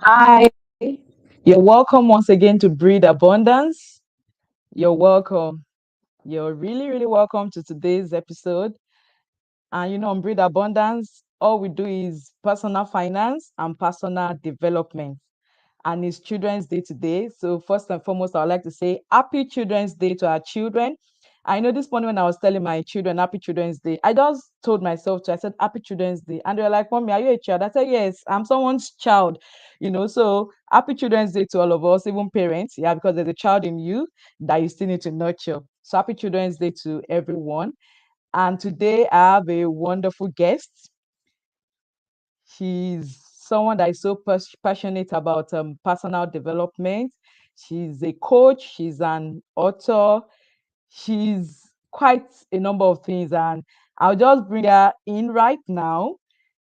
Hi, you're welcome once again to Breed Abundance. You're welcome. You're really, really welcome to today's episode. And on Breed Abundance, all we do is personal finance and personal development. And it's Children's Day today. So, first and foremost, I would like to say Happy Children's Day to our children. I know this morning when I was telling my children Happy Children's Day, I just told myself I said Happy Children's Day. And they were like, Mommy, are you a child? I said, Yes, I'm someone's child. So Happy Children's Day to all of us, even parents. Yeah, because there's a child in you that you still need to nurture. So Happy Children's Day to everyone. And today I have a wonderful guest. She's someone that is so passionate about personal development. She's a coach, she's an author, she's quite a number of things. And I'll just bring her in right now.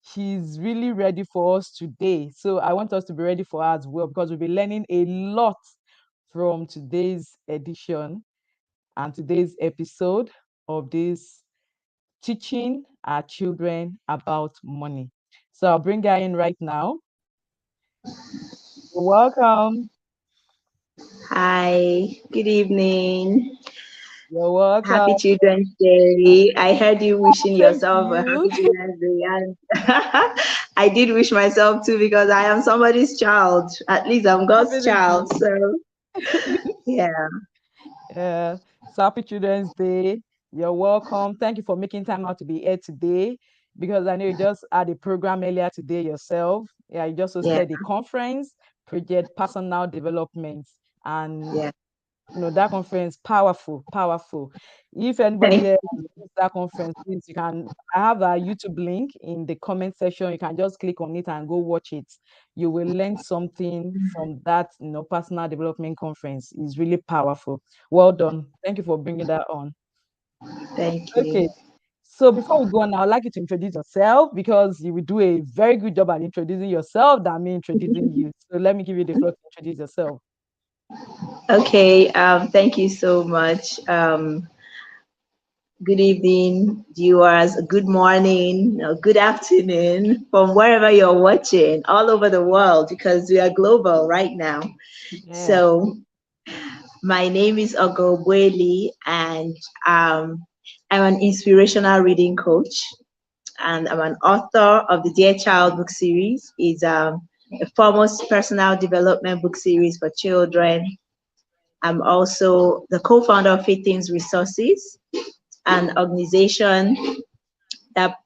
She's really ready for us today. So I want us to be ready for her as well because we'll be learning a lot from today's edition and today's episode of this teaching our children about money. So I'll bring her in right now. You're welcome. Hi, good evening. You're welcome. Happy Children's Day. I heard you wishing Same to yourself a you. happy Children's Day, and I did wish myself too because I am somebody's child. At least I'm God's Definitely. child. So, yeah, Yeah. So happy Children's Day. You're welcome. Thank you for making time out to be here today because I know you just had a program earlier today yourself. Yeah, you just yeah, hosted a conference, Project Personal Development. And yeah. that conference powerful. If anybody Thank, else missed that conference, please, I have a YouTube link in the comment section. You can just click on it and go watch it. You will learn something from that personal development conference. Is really powerful. Well done. Thank you for bringing that on. thank Okay, you. so before we go on, I'd like you to introduce yourself because you will do a very good job at introducing yourself than me introducing you. So let me give you the floor to introduce yourself. Okay, thank you so much. Good evening, viewers. Good morning, good afternoon from wherever you're watching, all over the world, because we are global right now. Yeah. So, my name is Ogo Ogbueli, and I'm an inspirational reading coach, and I'm an author of the Dear Child book series. It's the foremost personal development book series for children. I'm also the co-founder of Faith Things Resources, an organization that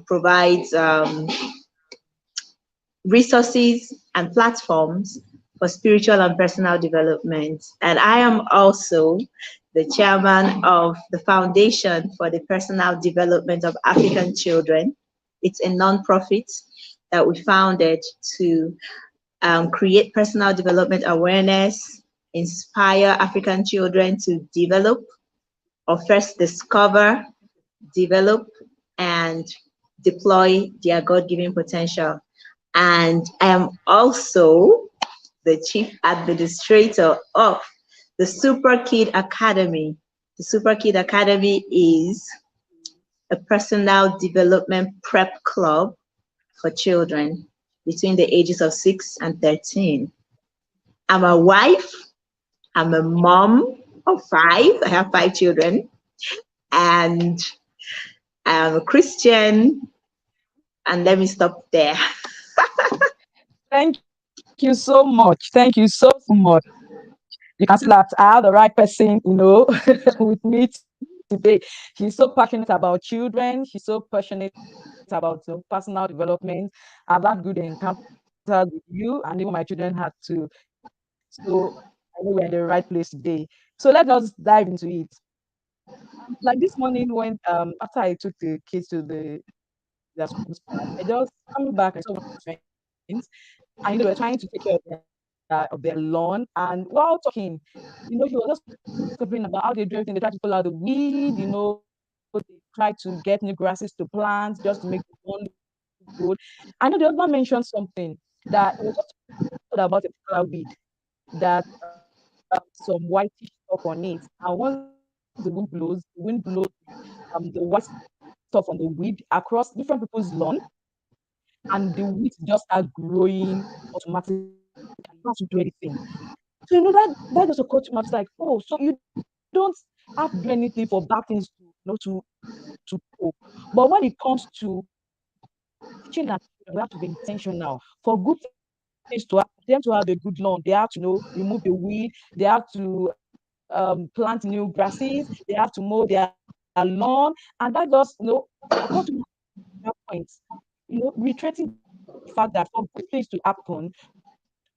provides resources and platforms for spiritual and personal development. And I am also the chairman of the Foundation for the Personal Development of African Children. It's a nonprofit that we founded to create personal development awareness, inspire African children to develop or first discover, develop, and deploy their God given potential. And I am also the chief administrator of the Super Kid Academy. The Super Kid Academy is a personal development prep club for children between the ages of 6 and 13. I'm a wife, I'm a mom of five, I have five children, and I'm a Christian. And let me stop there. Thank you so much. Thank you so much. You can see that I have the right person, with me today. She's so passionate about children. She's so passionate about personal development. I've had good encounters with you, and even my children had too. So I know we're in the right place today. So let's just dive into it. Like this morning when after I took the kids to their school start, I just coming back, I saw one of my friends, and they were trying to take care of their lawn, and while talking, he was just complaining about how they do everything. They try to pull out the weed, they try to get new grasses to plant just to make the lawn look good. I know the husband mentioned something that it was just talking about a particular weed that some whitish stuff on it, and once the wind blows the white stuff on the weed across different people's lawn. and the wheat just start growing automatically. You don't have to do anything. So that just occurred to me. I was like, oh, so you don't have to do anything for bad things to to grow. But when it comes to teaching our children, we have to be intentional. For good things to happen, them to have a good lawn, they have to remove the weed, they have to plant new grasses, they have to mow their lawn, and that just occurred to me at that point. Reiterating the fact that for good things to happen,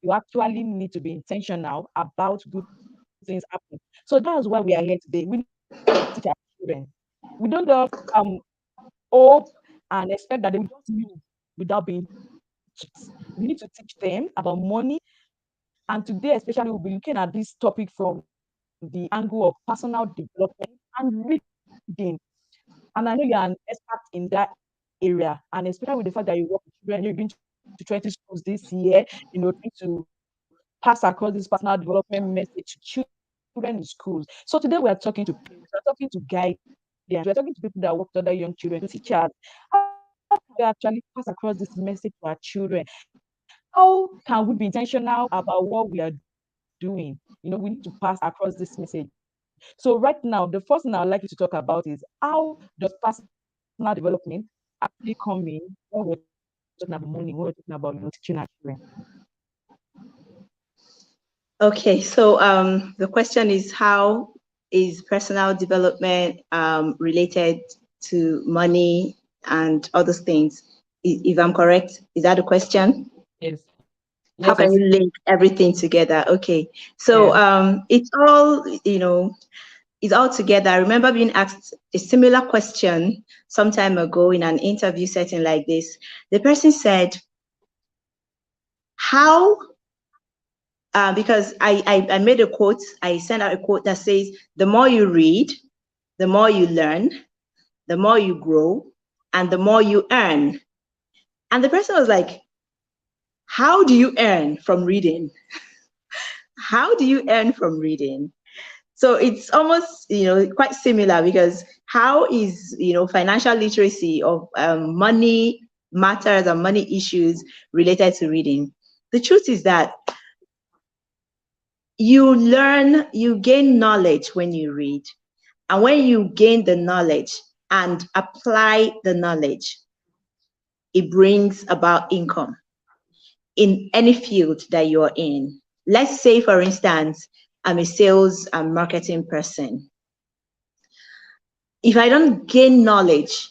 you actually need to be intentional about good things happening. So that's why we are here today. We need to teach our children. We don't just hope and expect that they will just live without being taught. We need to teach them about money. And today, especially, we'll be looking at this topic from the angle of personal development and reading. And I know you're an expert in that area, and especially with the fact that you work with children, you've been to 20 schools this year, trying to pass across this personal development message to children in schools. So today we are talking to parents, we are talking to guidance, we are talking to people that work with other young children, to teachers. How can we actually pass across this message to our children? How can we be intentional about what we are doing? We need to pass across this message. So right now, the first thing I would like you to talk about is how does personal development actually come in when we're talking about money, when we're talking about teaching our children? Okay, so the question is, how is personal development related to money and other things? If I'm correct, is that the question? Yes, How can you link everything together? Okay, so yes, it's all, it's all together. I remember being asked a similar question some time ago in an interview setting like this. The person said, how because I made a quote, I sent out a quote that says, the more you read, the more you learn, the more you grow, and the more you earn. And the person was like, how do you earn from reading? How do you earn from reading? So it's almost, quite similar, because how is, financial literacy of money matters and money issues related to reading? The truth is that you gain knowledge when you read. And when you gain the knowledge and apply the knowledge, it brings about income in any field that you're in. Let's say, for instance, I'm a sales and marketing person. If I don't gain knowledge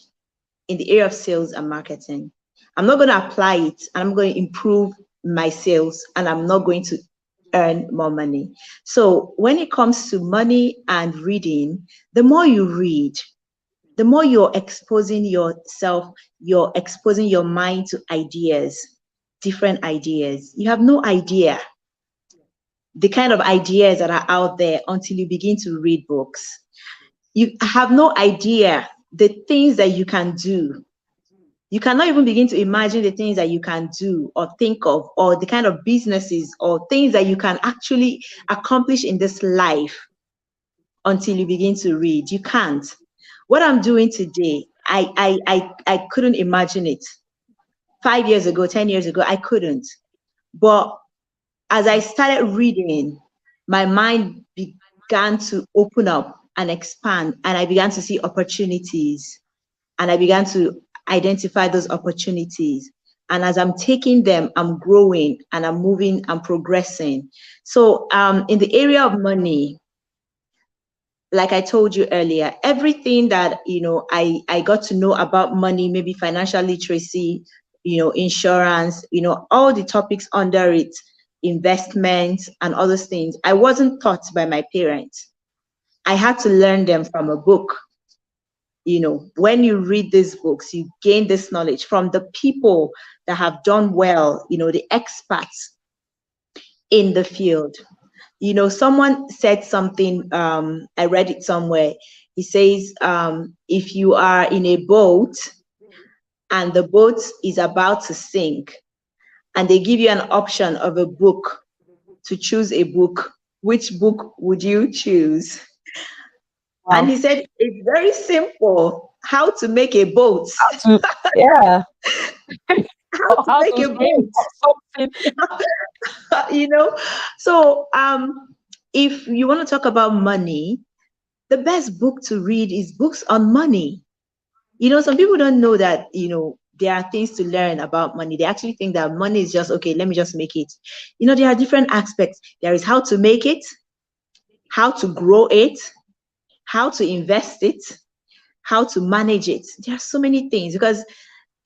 in the area of sales and marketing, I'm not going to apply it, and I'm going to improve my sales, and I'm not going to earn more money. So when it comes to money and reading, the more you read, the more you're exposing yourself, you're exposing your mind to ideas, different ideas. You have no idea the kind of ideas that are out there until you begin to read books. You have no idea the things that you can do. You cannot even begin to imagine the things that you can do or think of, or the kind of businesses or things that you can actually accomplish in this life until you begin to read. You can't. What I'm doing today, I couldn't imagine it. 5 years ago, 10 years ago, I couldn't. But as I started reading, my mind began to open up and expand, and I began to see opportunities, and I began to identify those opportunities. And as I'm taking them, I'm growing and I'm moving and progressing. So in the area of money, like I told you earlier, everything that I got to know about money, maybe financial literacy, insurance, all the topics under it, investments and other things, I wasn't taught by my parents. I had to learn them from a book. When you read these books, you gain this knowledge from the people that have done well, the experts in the field. Someone said something, I read it somewhere. He says, if you are in a boat and the boat is about to sink, and they give you an option of a book, to choose a book, which book would you choose? And he Wow. said, it's very simple, how to make a boat. How to, yeah, how to how make to a scream book. or something. you know. So if you want to talk about money, the best book to read is books on money. Some people don't know that, there are things to learn about money. They actually think that money is just, okay, let me just make it. There are different aspects. There is how to make it, how to grow it, how to invest it, how to manage it. There are so many things, because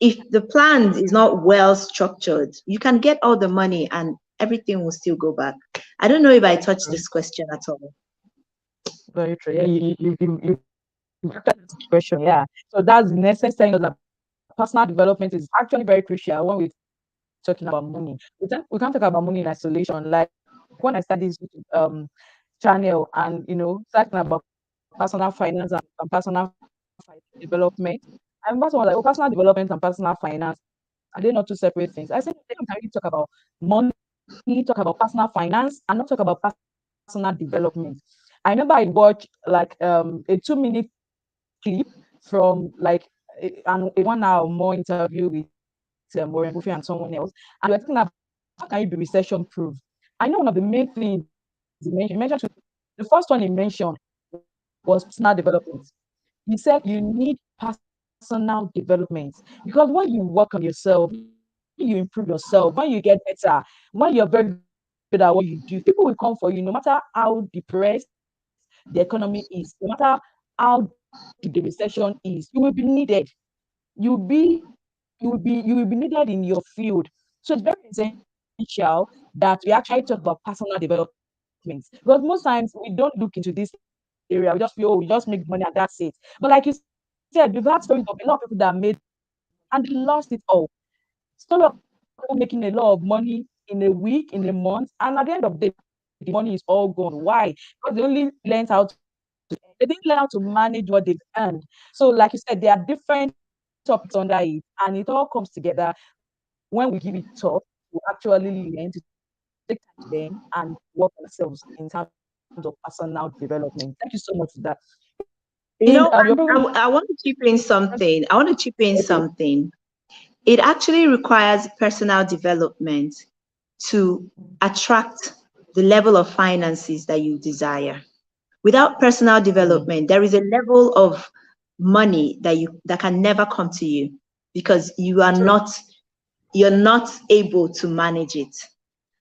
if the plan is not well structured, you can get all the money and everything will still go back. I don't know if I Very touched true. this question at all. Very true. Yeah, you answered this question. Yeah. So that's in essence telling us that personal development is actually very crucial when we're talking about money. We can't talk about money in isolation. Like when I started this channel and talking about personal finance and personal development, I remember someone like, oh, personal development and personal finance, are they not two separate things? I said, they can really talk about money, talk about personal finance, and not talk about personal development. I remember I watched like a 2 minute clip from like a 1 hour more interview with Warren Buffett and someone else, and we were talking about how can you be recession proof. I know one of the main things he mentioned two things. The first one he mentioned was personal development. He said you need personal development because when you work on yourself, when you improve yourself, when you get better, when you're very good at what you do, people will come for you no matter how depressed the economy is, no matter how deep the recession is, you will be needed. You'll be you'll be needed in your field. So it's very essential that we actually talk about personal development because most times we don't look into this area. We just feel, oh, we just make money and that's it. But like you said, we've had stories of a lot of people that made money and they lost it all. Story of people making a lot of money in a week, in a month, and at the end of the day, the money is all gone. Why? Because they only learned how to they didn't learn how to manage what they've earned. So, like you said, there are different topics under it, and it all comes together when we give it thought to actually learn, to take time to learn and work on ourselves in terms of personal development. Thank you so much for that. In You're proving me wrong. I want to chip in something. I want to chip in Okay. something. It actually requires personal development to attract the level of finances that you desire. Without personal development, there is a level of money that can never come to you because you're not able to manage it.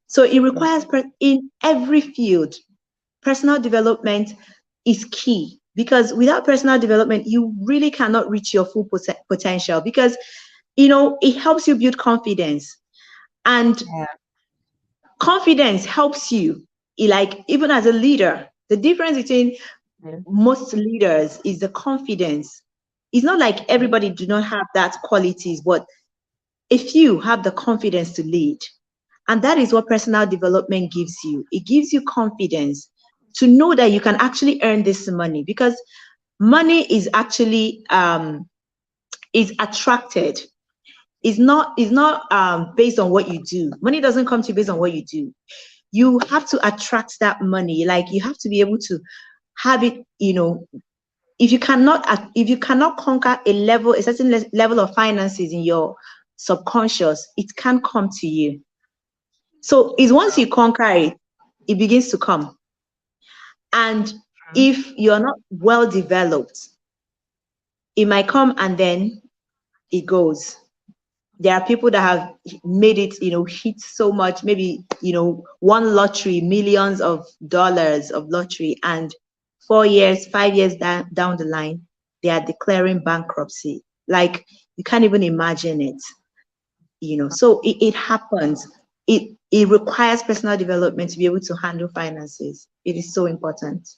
So it requires in every field, personal development is key, because without personal development, you really cannot reach your full potential, because it helps you build confidence, and confidence helps you, like, even as a leader. The difference between most leaders is the confidence. It's not like everybody do not have that qualities, but if you have the confidence to lead, and that is what personal development gives you. It gives you confidence to know that you can actually earn this money, because money is actually is attracted. It's not based on what you do. Money doesn't come to you based on what you do. You have to attract that money. Like, you have to be able to have it. If you cannot conquer a certain level of finances in your subconscious, it can't come to you. So it's once you conquer it, it begins to come. And if you're not well developed, it might come and then it goes. There are people that have made it, hit so much, maybe, one lottery, millions of dollars of lottery, and 4 years, 5 years down the line, they are declaring bankruptcy. Like, you can't even imagine it. So it happens. It requires personal development to be able to handle finances. It is so important.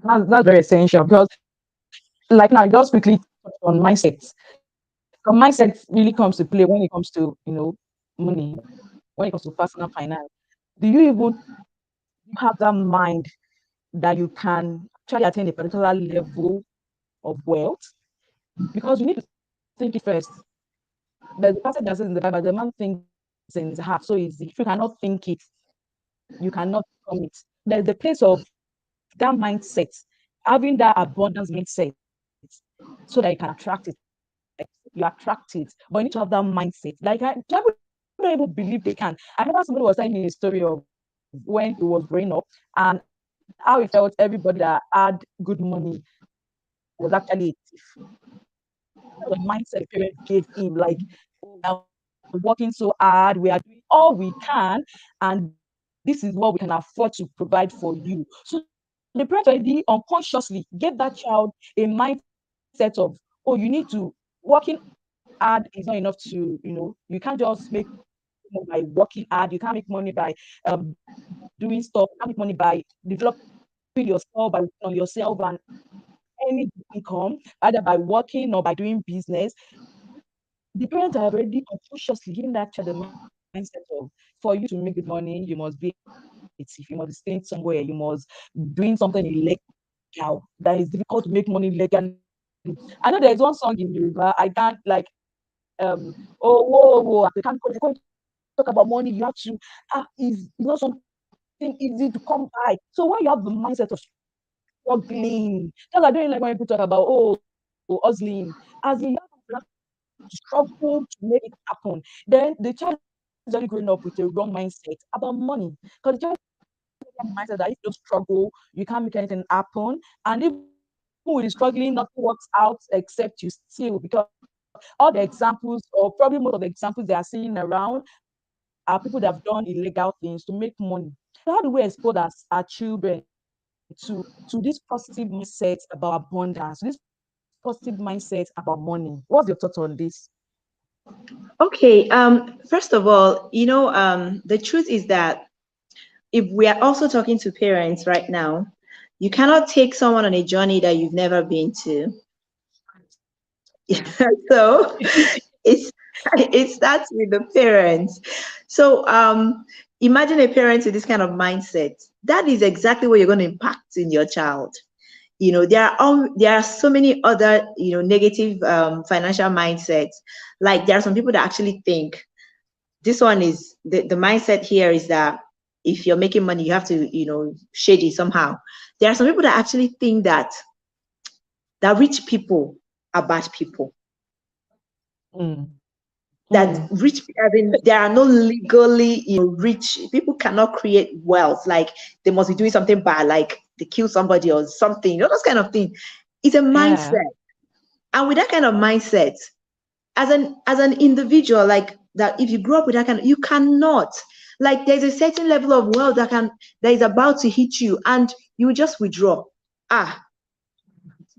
That's very essential because, like now, just quickly touch on mindset. So mindset really comes to play when it comes to money, when it comes to personal finance. Do you even have that mind that you can actually attain a particular level of wealth? Because you need to think it first. There's a passage that says in the Bible, the man thinks in his heart so easy. If you cannot think it, you cannot become it. There's the place of that mindset, having that abundance mindset, so that you can attract it. you attract it. But you need to have that mindset. Like, people don't even believe they can. I remember somebody was telling me a story of when he was growing up and how he felt everybody that had good money was actually a thief. That was the mindset the parents gave him. Like, oh, we are working so hard, we are doing all we can, and this is what we can afford to provide for you. So the parents already unconsciously gave that child a mindset of, oh, you need to working hard is not enough to, you can't just make money by working hard. You can't make money by doing stuff. You can't make money by developing yourself, by working on yourself and any income, either by working or by doing business. The parents are already unconsciously giving that child the mindset of, for you to make good money, you must be a thief, you must be staying somewhere, you must doing something illegal that is difficult to make money legally. I know there's one song in Yoruba. I can't like oh whoa whoa I can't talk about money. You have to is not something easy to come by. So when you have the mindset of struggling, just like I don't like when people talk about oh hustling, as in you have to struggle to make it happen, then the child is already growing up with a wrong mindset about money. Because the child is already having the mindset that if you don't struggle, you can't make anything happen. And even with the struggling, nothing works out except you steal. Because all the examples, or probably most of the examples they are seeing around, are people that have done illegal things to make money. So how do we expose our children to this positive mindset about abundance, to this positive mindset about money? What's your thought on this? Okay, first of all, the truth is that if we are also talking to parents right now, you cannot take someone on a journey that you've never been to. Yeah. So it's it starts with the parents. So imagine a parent with this kind of mindset. That is exactly what you're going to impact in your child. There are so many other negative financial mindsets. Like there are some people that actually think this one is the mindset here is that if you're making money, you have to shade it somehow. There are some people that actually think that rich people are bad people. Mm, That rich, I mean, there are no legally rich people cannot create wealth. Like they must be doing something bad, like they kill somebody or something, those kind of thing. It's a yeah. mindset. And with that kind of mindset, as an individual, like that, if you grow up with that kind of, you cannot, like there's a certain level of wealth that is about to hit you and you will just withdraw. Ah,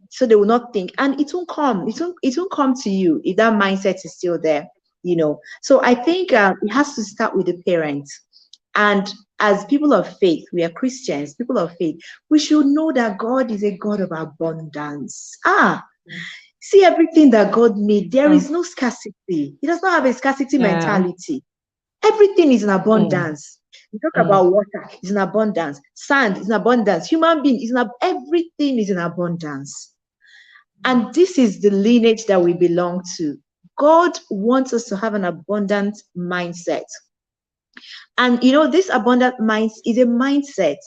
so they will not think, and it won't come to you if that mindset is still there. So I think it has to start with the parents. And as people of faith, we are Christians, people of faith, we should know that God is a God of abundance. See everything that God made, there Mm, is no scarcity. He does not have a scarcity yeah. mentality. Everything is in Mm, abundance. You talk mm, about water, it's in abundance. Sand is in abundance. Human being everything is in abundance. And this is the lineage that we belong to. God wants us to have an abundant mindset. And this abundant mind is a mindset.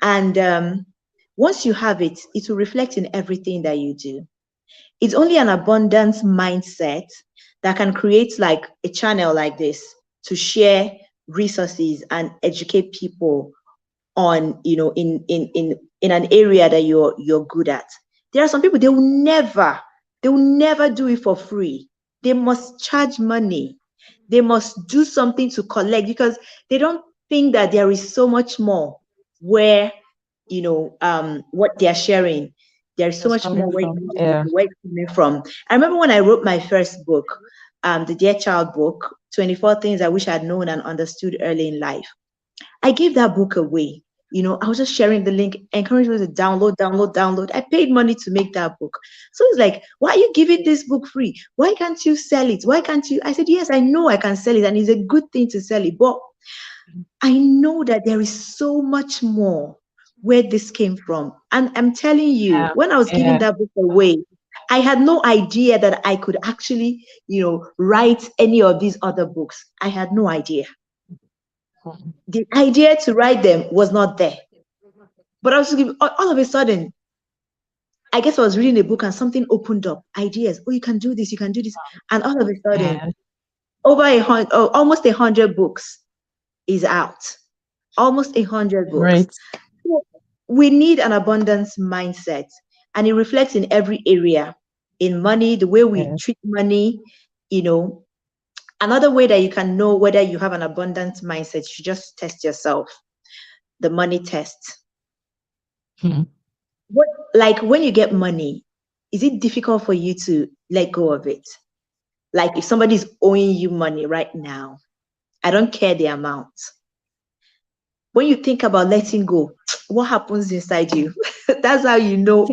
And once you have it, it will reflect in everything that you do. It's only an abundance mindset that can create like a channel like this to share resources and educate people on in an area that you're good at. There are some people they will never do it for free. They must charge money. They must do something to collect because they don't think that there is so much more where what they're sharing. There's so it's much coming more from. Yeah. where it's coming from. I remember when I wrote my first book, the Dear Child book, 24 Things I Wish I'd Known and Understood Early in Life. I gave that book away. I was just sharing the link, encouraging people to download, download, download. I paid money to make that book. So it's like, why are you giving this book free? Why can't you sell it? Why can't you? I said, yes, I know I can sell it, and it's a good thing to sell it. But I know that there is so much more where this came from. And I'm telling you, Yeah. when I was giving Yeah. that book away, I had no idea that I could actually, write any of these other books. I had no idea. Mm, The idea to write them was not there. But I was all of a sudden, I guess I was reading a book and something opened up ideas. Oh, you can do this, you can do this. And all of a sudden, Yeah. over almost 100 books is out. Almost 100 books. Great. So we need an abundance mindset, and it reflects in every area, in money, the way we Yeah. treat money. You know, another way that you can know whether you have an abundant mindset, you just test yourself, the money test. Hmm. What, like when you get money, is it difficult for you to let go of it? Like if somebody's owing you money right now, I don't care the amount. When you think about letting go, what happens inside you? That's how you know,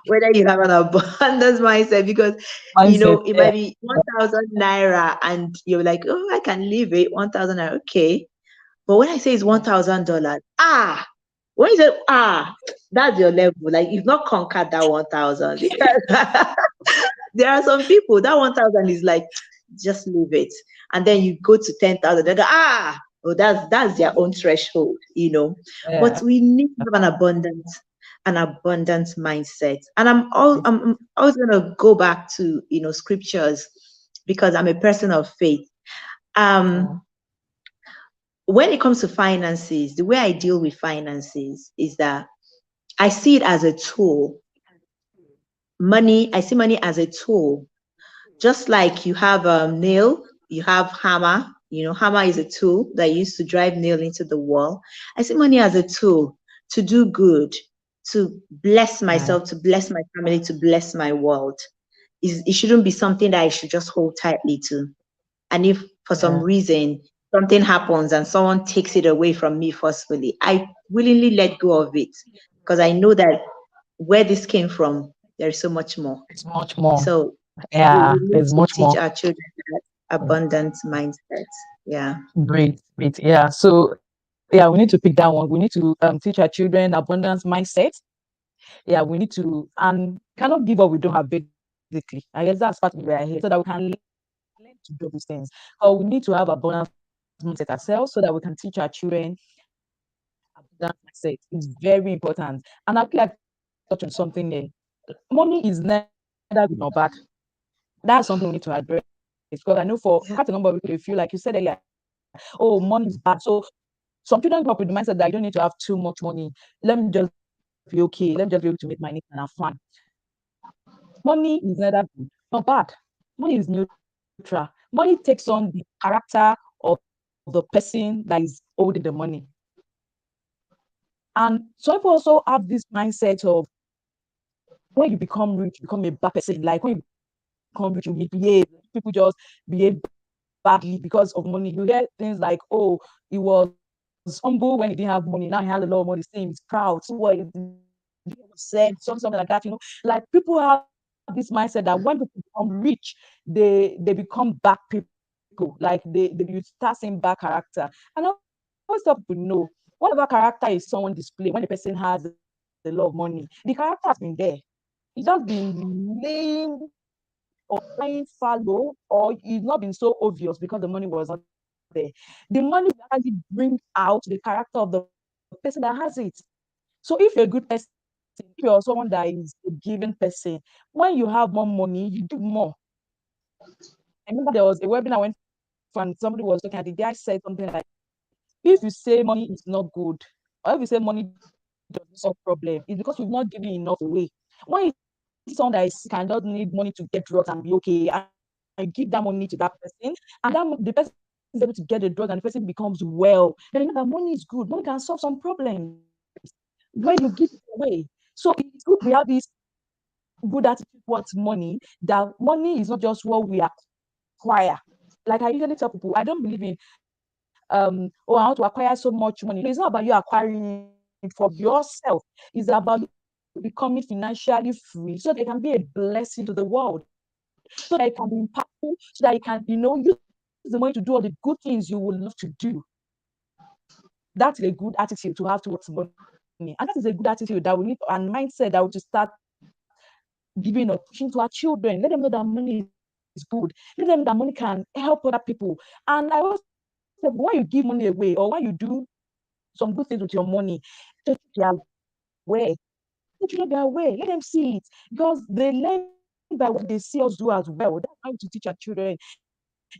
whether you have an abundance mindset, because Mindset. it Yeah. might be 1,000 naira and you're like, oh, I can leave it, 1,000 naira, okay. But when I say it's $1,000, when you say that's your level. Like you've not conquered that 1,000 because there are some people that 1,000 is like, just leave it. And then you go to 10,000, they go, oh, that's their own threshold. But Yeah. we need to have an abundant mindset. And I'm always gonna go back to scriptures, because I'm a person of faith. Um, Yeah. when it comes to finances, the way I deal with finances is that I see it as a tool. I see money as a tool. Just like you have a nail, you have hammer. Hammer is a tool that you use to drive nail into the wall. I see money as a tool to do good, to bless Yeah. myself, to bless my family, to bless my world. It shouldn't be something that I should just hold tightly to. And if for some Yeah. reason something happens and someone takes it away from me forcefully, I willingly let go of it, because I know that where this came from, there is so much more. It's much more. So we Yeah. need There's to much teach more. our children that Yeah. abundance mindset. Yeah. Great. Great. Yeah. So yeah, we need to pick that one. We need to teach our children abundance mindset. Yeah, we need to and cannot give what we don't have basically. I guess that's part of why we're here, so that we can learn to do these things. Or we need to have abundance mindset ourselves so that we can teach our children abundance mindset. It's very important. And I feel like touch on something there. Money is neither good nor bad. That's something we need to address because I know for quite a number of people they feel like you said earlier, oh, money is bad. So some children grow up with the mindset that you don't need to have too much money. Let me just be okay. Let me just be able to make my needs and I'm fine. Money is neither good nor bad. Money is neutral. Money takes on the character of the person that is holding the money. And some people also have this mindset of when you become rich, you become a bad person. Like when you become rich, you misbehave. People just behave badly because of money. You hear things like, oh, he was humble when he didn't have money. Now he has a lot of money. Saying he's proud. So what? Said something like that. Like people have this mindset that when people become rich, they become bad people. Like they you start seeing bad character. And I always tell people, no, whatever character is someone display when the person has a lot of money, the character has been there. It's just been laying or lying fallow, or it's not been so obvious because the money was not there. The money will actually bring out the character of the person that has it. So if you're a good person, if you're someone that is a giving person, when you have more money, you do more. I remember there was a webinar I went for and somebody was talking at the day. I said something like, if you say money is not good, or if you say money does not solve problem, it's because you've not given enough away. When you see someone that is sick and just need money to get drugs and be okay, and you give that money to that person, and the person is able to get the drug and the person becomes well, then you know that money is good. Money can solve some problems when you give it away. So it's good we have this good attitude towards money, that money is not just what we acquire. Like I usually tell people, I don't believe in oh, I want to acquire so much money. No, it's not about you acquiring it for yourself. It's about you becoming financially free so that you can be a blessing to the world, so that you can be impactful, so that you can, use the money to do all the good things you would love to do. That is a good attitude to have towards money. And that is a good attitude that we need and mindset that we should start giving or pushing to our children. Let them know that money is good. Let them know that money can help other people. And I always say, when you give money away or when you do some good things with your money, just be aware. the children their way. Let them see it because they learn by what they see us do as well. That's how to teach our children.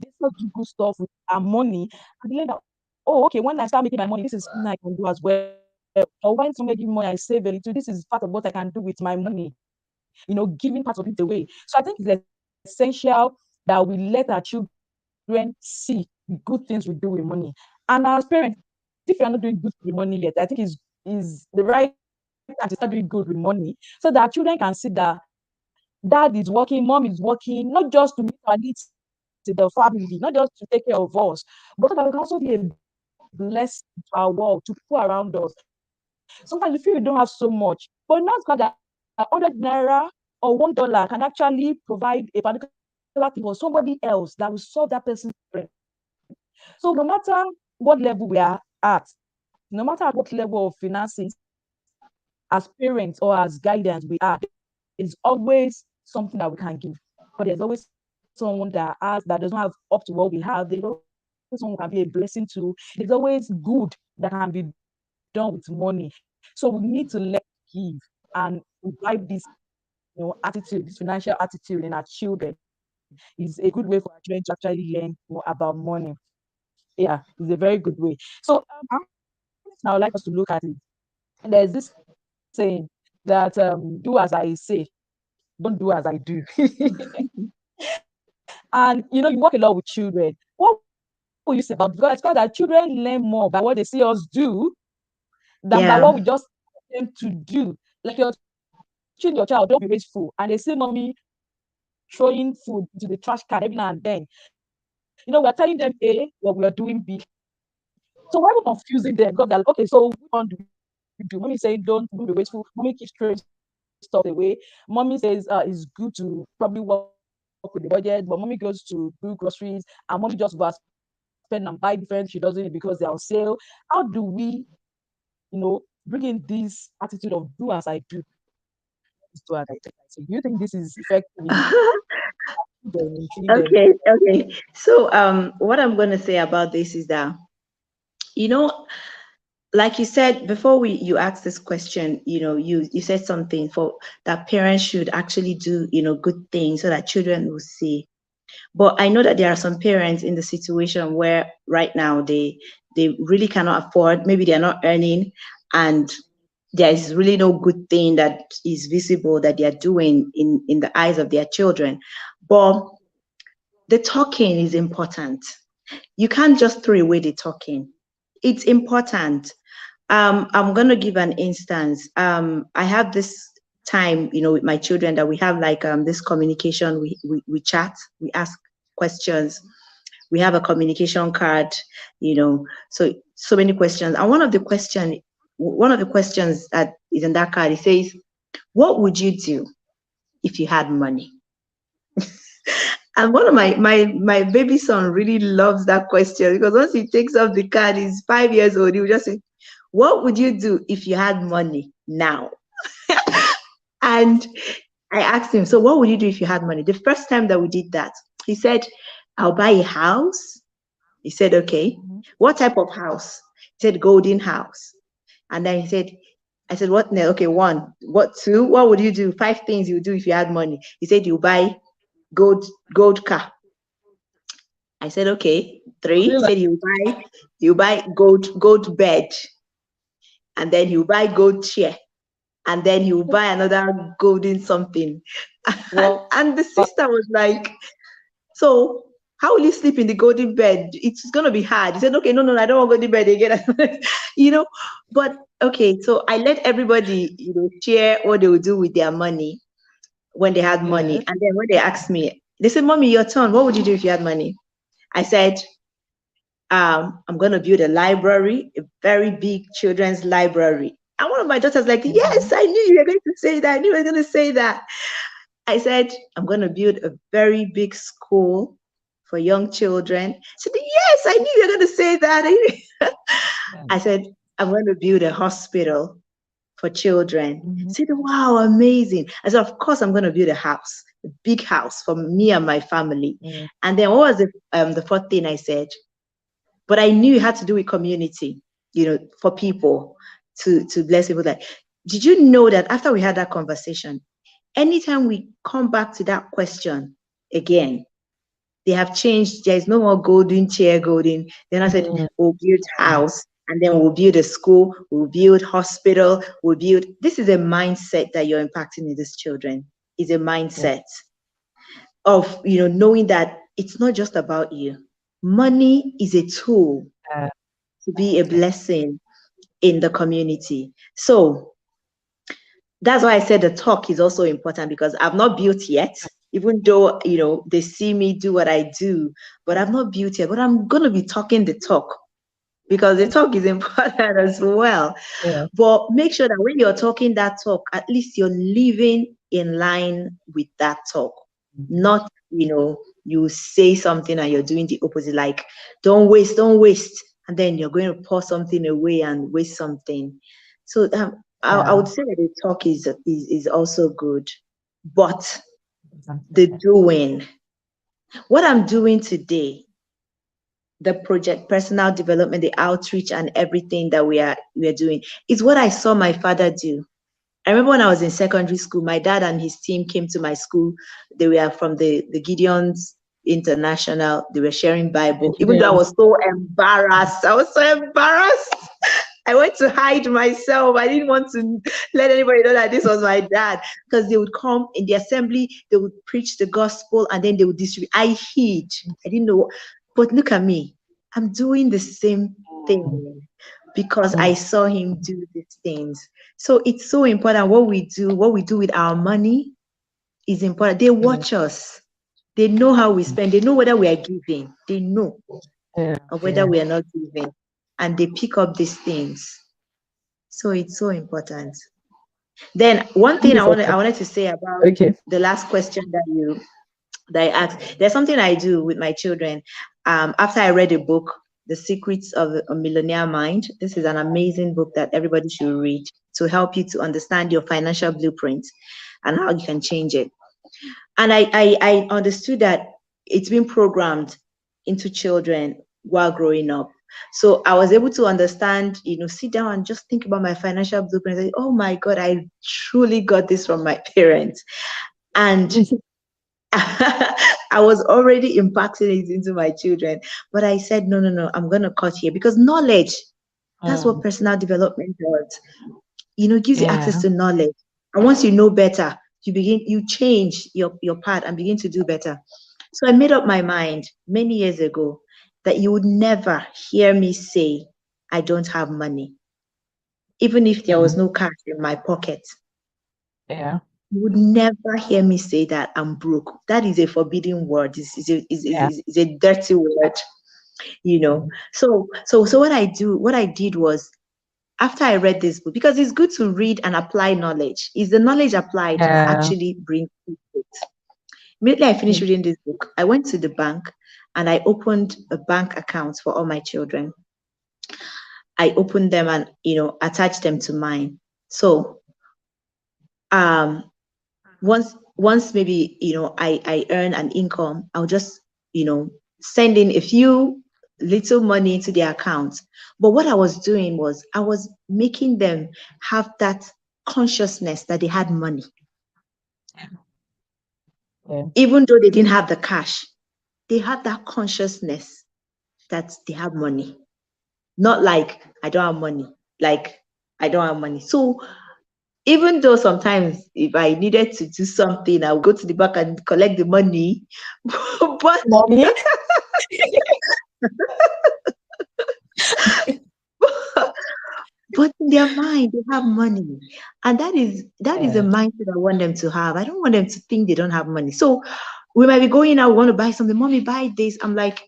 They see us do good stuff with our money, and they learn that, oh, okay, when I start making my money, this is something I can do as well. Or when somebody give me money, I save a little. This is part of what I can do with my money. Giving part of it away. So I think it's essential that we let our children see the good things we do with money. And as parents, if you are not doing good with money yet, I think is the right time to start doing good with money so that our children can see that dad is working, mom is working, not just to meet our needs in the family, not just to take care of us, but so that we can also be a blessing to our world, to people around us. Sometimes you feel you don't have so much, but now it's got that 100 naira or $1 can actually provide a particular thing for somebody else that will solve that person's problem. So no matter what level we are at, no matter at what level of finances, as parents or as guidance we are, there is always something that we can give. But there's always someone that doesn't have up to what we have. There's always someone who can be a blessing to. There's always good that can be done with money. So we need to learn to give and imbibe this attitude, this financial attitude in our children is a good way for our children to actually learn about money. Yeah, it's a very good way. So now I'd like us to look at it. There's this saying that do as I say, don't do as I do. And you work a lot with children. What will you say about, because it's called that children learn more by what they see us do than by what we just tell Yeah. them to do. Like you're teaching your child, don't be wasteful, and they see mommy throwing food into the trash can every now and then. We are telling them A, what we are doing B. So why are we confusing them? Because they're like, okay, so which one do we do? Mommy is saying don't be wasteful. Mommy keeps throwing stuff away. Mommy says it's good to probably work with the budget, but mommy goes to do groceries and mommy just go and spend and buy different. She doesn't it because they're on sale. How do we, bring in this attitude of do as I do? Do as I do. So do you think this is effective in treating them? Okay, okay. So what I'm going to say about this is that, you know, like you said before, we you asked this question, you said something for that parents should actually do, good things so that children will see. But I know that there are some parents in the situation where right now they really cannot afford, maybe they're not earning, and there is really no good thing that is visible that they are doing in the eyes of their children. But the talking is important. You can't just throw away the talking. It's important. I'm gonna give an instance. I have this time, with my children, that we have like this communication. We chat, we ask questions, we have a communication card, so many questions. And one of the questions that is in that card, it says, "What would you do if you had money?" And one of my baby son really loves that question, because once he takes off the card, he's 5 years old, he will just say, "What would you do if you had money now?" And I asked him, "So what would you do if you had money?" The first time that we did that, he said, "I'll buy a house." He said, "Okay. Mhm. What type of house?" He said, "Golden house." And then he said, I said, "What? No, okay, one. What two? What would you do? Five things you would do if you had money." He said, "You buy gold car." I said, "Okay." Three. He Really said, like, "You buy gold bed, and then you buy gold chair, and then you buy another golden something." And wow. the sister was like, "So how will you sleep in the golden bed? It's gonna be hard." He said, "Okay, no, no, I don't want golden bed again." you know, but okay, so I let everybody, share what they would do with their money when they had money. Yes. And then when they asked me, they said, "Mommy, your turn. What would you do if you had money?" I said, "I'm gonna build a library, a very big children's library." And one of my daughters like, "Yes, Mhm. I knew you were going to say that. I knew you were going to say that." I said, "I'm going to build a very big school for young children." I said, "Yes, I knew you were going to say that." I Yeah. said, "I'm going to build a hospital for children." I Mhm. said, "Wow, amazing." I said, "Of course, I'm going to build a big house for me and my family." Yeah. And then what was the fourth thing I said? But I knew it had to do with community, for people to bless people. Like, Did you know that after we had that conversation, anytime we come back to that question again, they have changed. There is no more golden chair, golden. Then I said, Mm, we'll build house, and then we'll build a school, we'll build hospital, we'll build. This is a mindset that you're impacting in these children. Is a yeah, mindset of knowing that it's not just about you. Money is a tool yeah, to be a yeah, blessing in the community. So that's why I said the talk is also important, because I've not built yet, even though they see me do what I do, but I've not built yet. But I'm gonna be talking the talk, because the talk is important as well. yeah. But make sure that when you're talking that talk, at least you're living in line with that talk. Mhm. Not, you say something and you're doing the opposite, like don't waste, and then you're going to pour something away and waste something. So I Yeah. would say that the talk is also good, but Exactly. the doing, what I'm doing today, the project, personal development, the outreach, and everything that we are doing is what I saw my father do. I remember when I was in secondary school, my dad and his team came to my school. They were from the Gideons International. They were sharing Bible. Even though I Engineering. was so embarrassed, I was so embarrassed. I went to hide myself. I didn't want to let anybody know that this was my dad, because they would come in the assembly, they would preach the gospel, and then they would distribute. I hid. I didn't know. But look at me. I'm doing the same Mm, thing because I mm, saw him do these things. So it's so important what we do with our money is important. They mm, watch us. They know how we spend. They know whether we are giving. They know, yeah, or whether yeah. we are not giving. And they pick up these things. So it's so important. Then one Thank thing you I for wanted I that. wanted to say about Okay. the last question that I asked. There's something I do with my children. After I read a book, The Secrets of a Millionaire Mind. This is an amazing book that everybody should read to help you to understand your financial blueprint and how you can change it. And I understood that it's been programmed into children while growing up. So I was able to understand, sit down and just think about my financial blueprint. Say, oh my God, I truly got this from my parents. And I was already impacting it into my children. But I said, no, no, no, I'm going to cut here, because knowledge, that's what Mm, personal development does. Gives you access yeah. to knowledge. And once you know better, you change your path and begin to do better. So I made up my mind many years ago that you would never hear me say, I don't have money, even if there was Mm, no cash in my pocket. yeah. You would never hear me say that I'm broke. That is a forbidden word. Yeah. It's a dirty word. Mm, So what I did was, after I read this book, because it's good to read and apply knowledge, is the knowledge applied that yeah. actually brings it. Immediately I finished Mm, reading this book, I went to the bank and I opened a bank account for all my children. I opened them and attached them to mine. So um once maybe I earn an income, I'll just send in a few little money into their account. But what I was doing was, I was making them have that consciousness that they had money, yeah. even though they didn't have the cash. They had that consciousness that they have money, not like I don't have money, like I don't have money. So even though sometimes if I needed to do something, I would go to the bank and collect the money. but Money. but in their mind they have money, and that is a Yeah. mindset I want them to have. I don't want them to think they don't have money. So we might be going out, we want to buy something. Mommy, buy this. I'm like,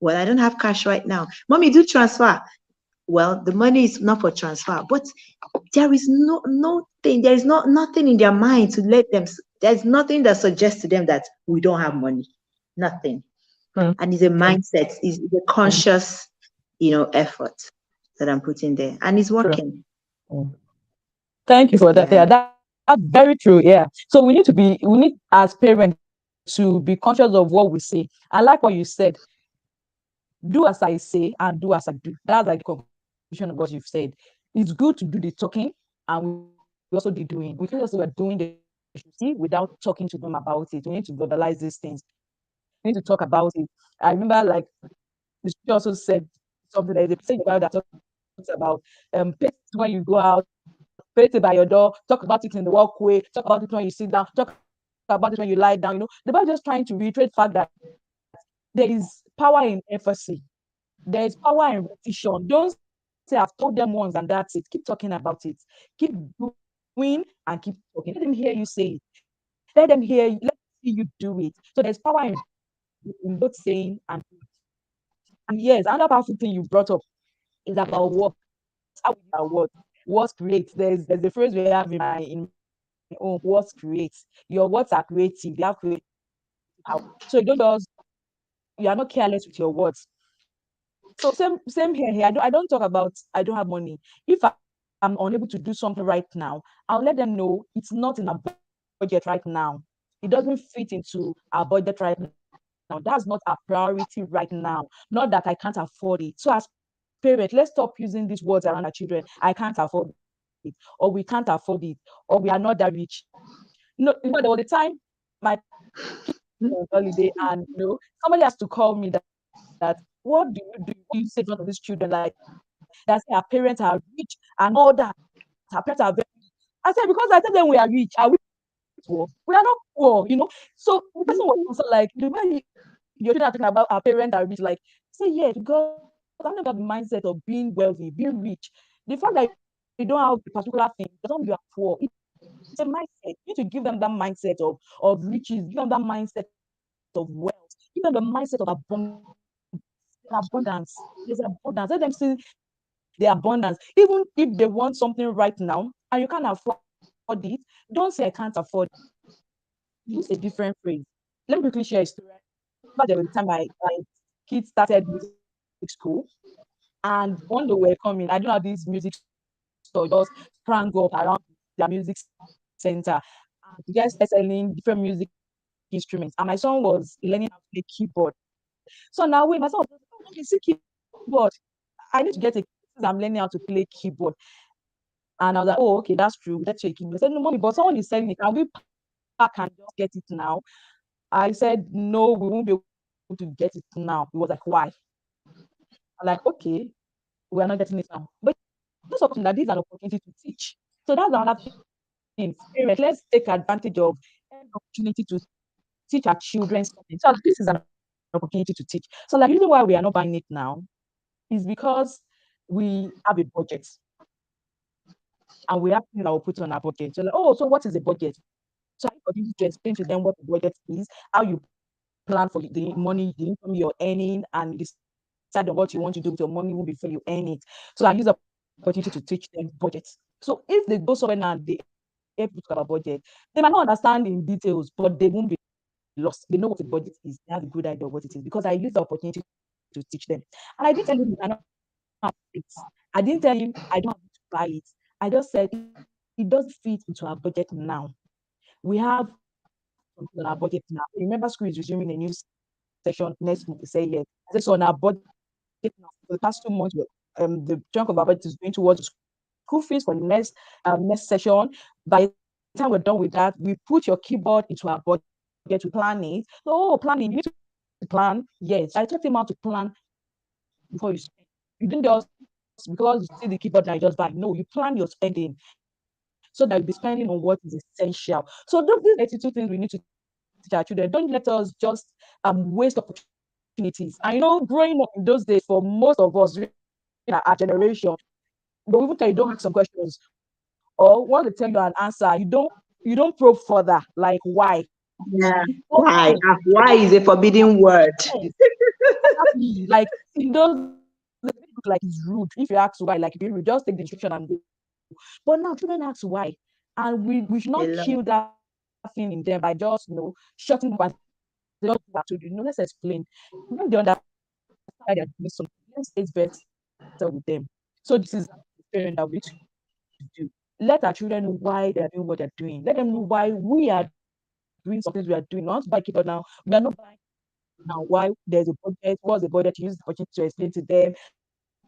well, I don't have cash right now. Mommy, do transfer. Well, the money is not for transfer, but there is nothing. There is not nothing in their mind to let them. There's nothing that suggests to them that we don't have money. Nothing. True. And it's a True. mindset. It's a Mm, conscious, effort that I'm putting there, and it's true. working. Mm. Thank you for that. Yeah. Yeah, that's very true. Yeah. So we need as parents to be conscious of what we say. I like what you said. Do as I say and do as I do. That's like the conclusion of what you've said. It's good to do the talking and we do the we also be doing. We can't just say we're doing the should see without talking to them about it. We need to verbalize these things. We need to talk about it. I remember like the scripture also said something. There is a passage in the Bible that talks about pay it when you go out, pay it by your door, talk about it in the walkway, talk about it when you sit down, talk about it when you lie down. The Bible just trying to reiterate the fact that there is power in emphasis. There is power in repetition. Don't say I've told them once and that's it. Keep talking about it. Keep doing and keep talking. Let them hear you say it. Let them hear you. Let them see you do it. So there's power in both saying and doing. And yes, another powerful thing you brought up is about words. How we use our words. Words create. There's a phrase we have in my own. Words create. Your words are creative. They have creative power. So you don't just you are not careless with your words. So same here. Here I don't talk about I don't have money. If I'm unable to do something right now, I'll let them know it's not in our budget right now. It doesn't fit into our budget right now. That's not our priority right now. Not that I can't afford it. So as parents, let's stop using these words around our children. I can't afford it, or we can't afford it, or we are not that rich. There was a time my kids were on holiday, and somebody has to call me that what do you do? What do you say in front of these children like that? Say our parents are rich and all that. Our parents are very rich. I said, because I tell them we are rich. Are we poor? We are not poor, So the person was also like, the way your children are talking about our parents are rich, like, say yes, because I never have the mindset of being wealthy, being rich. The fact that you don't have a particular thing doesn't mean you are poor. It's a mindset. You need to give them that mindset of riches, give them that mindset of wealth, give them the mindset of abundance. There's abundance. There's abundance. Let them see the abundance. Even if they want something right now and you can't afford it, don't say I can't afford it. Use a different phrase. Let me quickly share a story. Remember there was a time my kids started music school, and when they were coming, I don't know how this music store just sprang up around their music center, and you guys started selling different music instruments. And my son was learning how to play keyboard. So now when my son was like, oh, mommy, see keyboard. I need to get a since I'm learning how to play keyboard. And I was like, oh, okay, that's true. Let's check it. They said, no, mommy, but someone is selling it. Can we pack and just get it now? I said, no, we won't be able to get it now. He was like, why? I'm like, okay, we are not getting it now. But it just occurred to me that this is an opportunity to teach. So that's another thing. Parents, let's take advantage of every opportunity to teach our children something. So this is an opportunity to teach. So like the reason why we are not buying it now is because we have a budget and we have things that will put on our budget. So like, oh, so what is a budget? So I need opportunity to explain to them what the budget is, how you plan for the money, the income you're earning, and you decide on what you want to do with your money even before you earn it. So I use the opportunity to teach them budgets. So if they go somewhere now and they help to talk about budget, they might not understand in details, but they won't be lost. They know what a budget is. They have a good idea of what it is because I use the opportunity to teach them. And I didn't tell him he cannot have it. I didn't tell him I don't have to buy it. I just said it doesn't fit into our budget now. We have something on our budget now. Remember, school is resuming a new session next month. They say yes. I said, so on our budget now. For the past 2 months, the chunk of our budget is going towards the school fees for the next next session. By the time we're done with that, we put your keyboard into our budget to plan it. So, oh, planning, you need to plan. Yes. I taught him how to plan before you spend. You didn't just because you see the keyboard now you just buy. No, you plan your spending so that you'll be spending on what is essential. So these are the 32 things we need to teach our children. Don't let us just waste opportunities. I know growing up in those days for most of us during our generation, they will even tell you don't ask some questions, or once they tell you an answer, you don't probe further. Like why? Yeah. Because Why? you don't Why is a forbidden word? yes, exactly. Like in those days, it look like it's rude. If you ask why, like if you just take the instruction and go. But now children ask why. And we should not A kill lot. that thing in them by just shutting up and say, just do what I told you. No, let's explain. When they understand that they're doing something, let's say it's better with them. So this is as a parent that we need to do. Let our children know why they are doing what they're doing. Let them know why we are doing some things we are doing. We want to buy keyboard now. We are not buying now. Why? There's a budget. What's the budget? You use the opportunity to explain to them.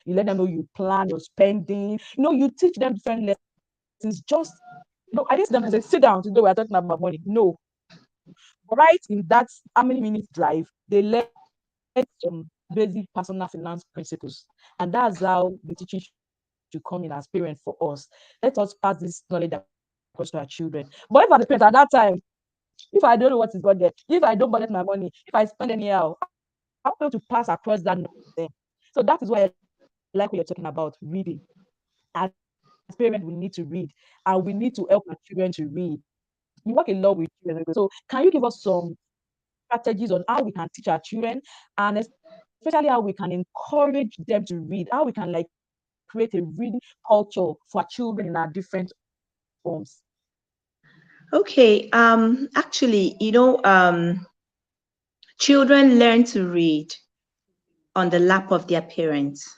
You let them know you plan your spending. You teach them different lessons just in case. I didn't sit down and say, sit down, today we are talking about money. No. But right in that how many minutes drive, they learn some basic personal finance principles. And that's how the teaching should come in as parents for us. Let us pass this knowledge across to our children. But if as a parent at that time, if I don't know what is budget, if I don't budget my money, if I spend anyhow, I'm able to pass across that knowledge to them. So that is why I like what you're talking about, reading. As parents, we need to read, and we need to help our children to read. You work a lot with children, so can you give us some strategies on how we can teach our children, and especially how we can encourage them to read, how we can like create a reading culture for our children in our different homes? Okay, actually, children learn to read on the lap of their parents.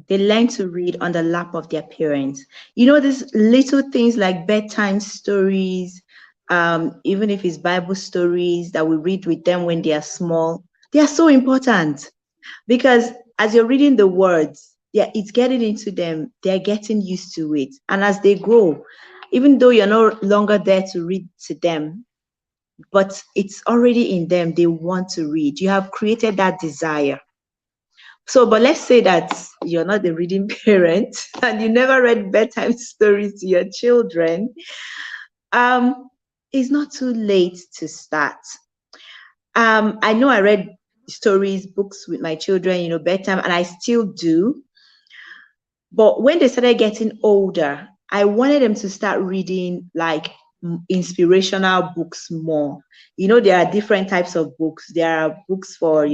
They Mm. learn to read on the lap of their parents. These little things like bedtime stories, even if it's Bible stories that we read with them when they are small, they are so important because as you're reading the words, yeah, it's getting into them. They're getting used to it. And as they grow, even though you're no longer there to read to them, but it's already in them. They want to read. You have created that desire. So, but let's say that you're not a reading parent and you never read bedtime stories to your children. Um, it's not too late to start. I know I read stories, books with my children, bedtime, and I still do. But when they started getting older, I wanted them to start reading like inspirational books more. There are different types of books. There are books for,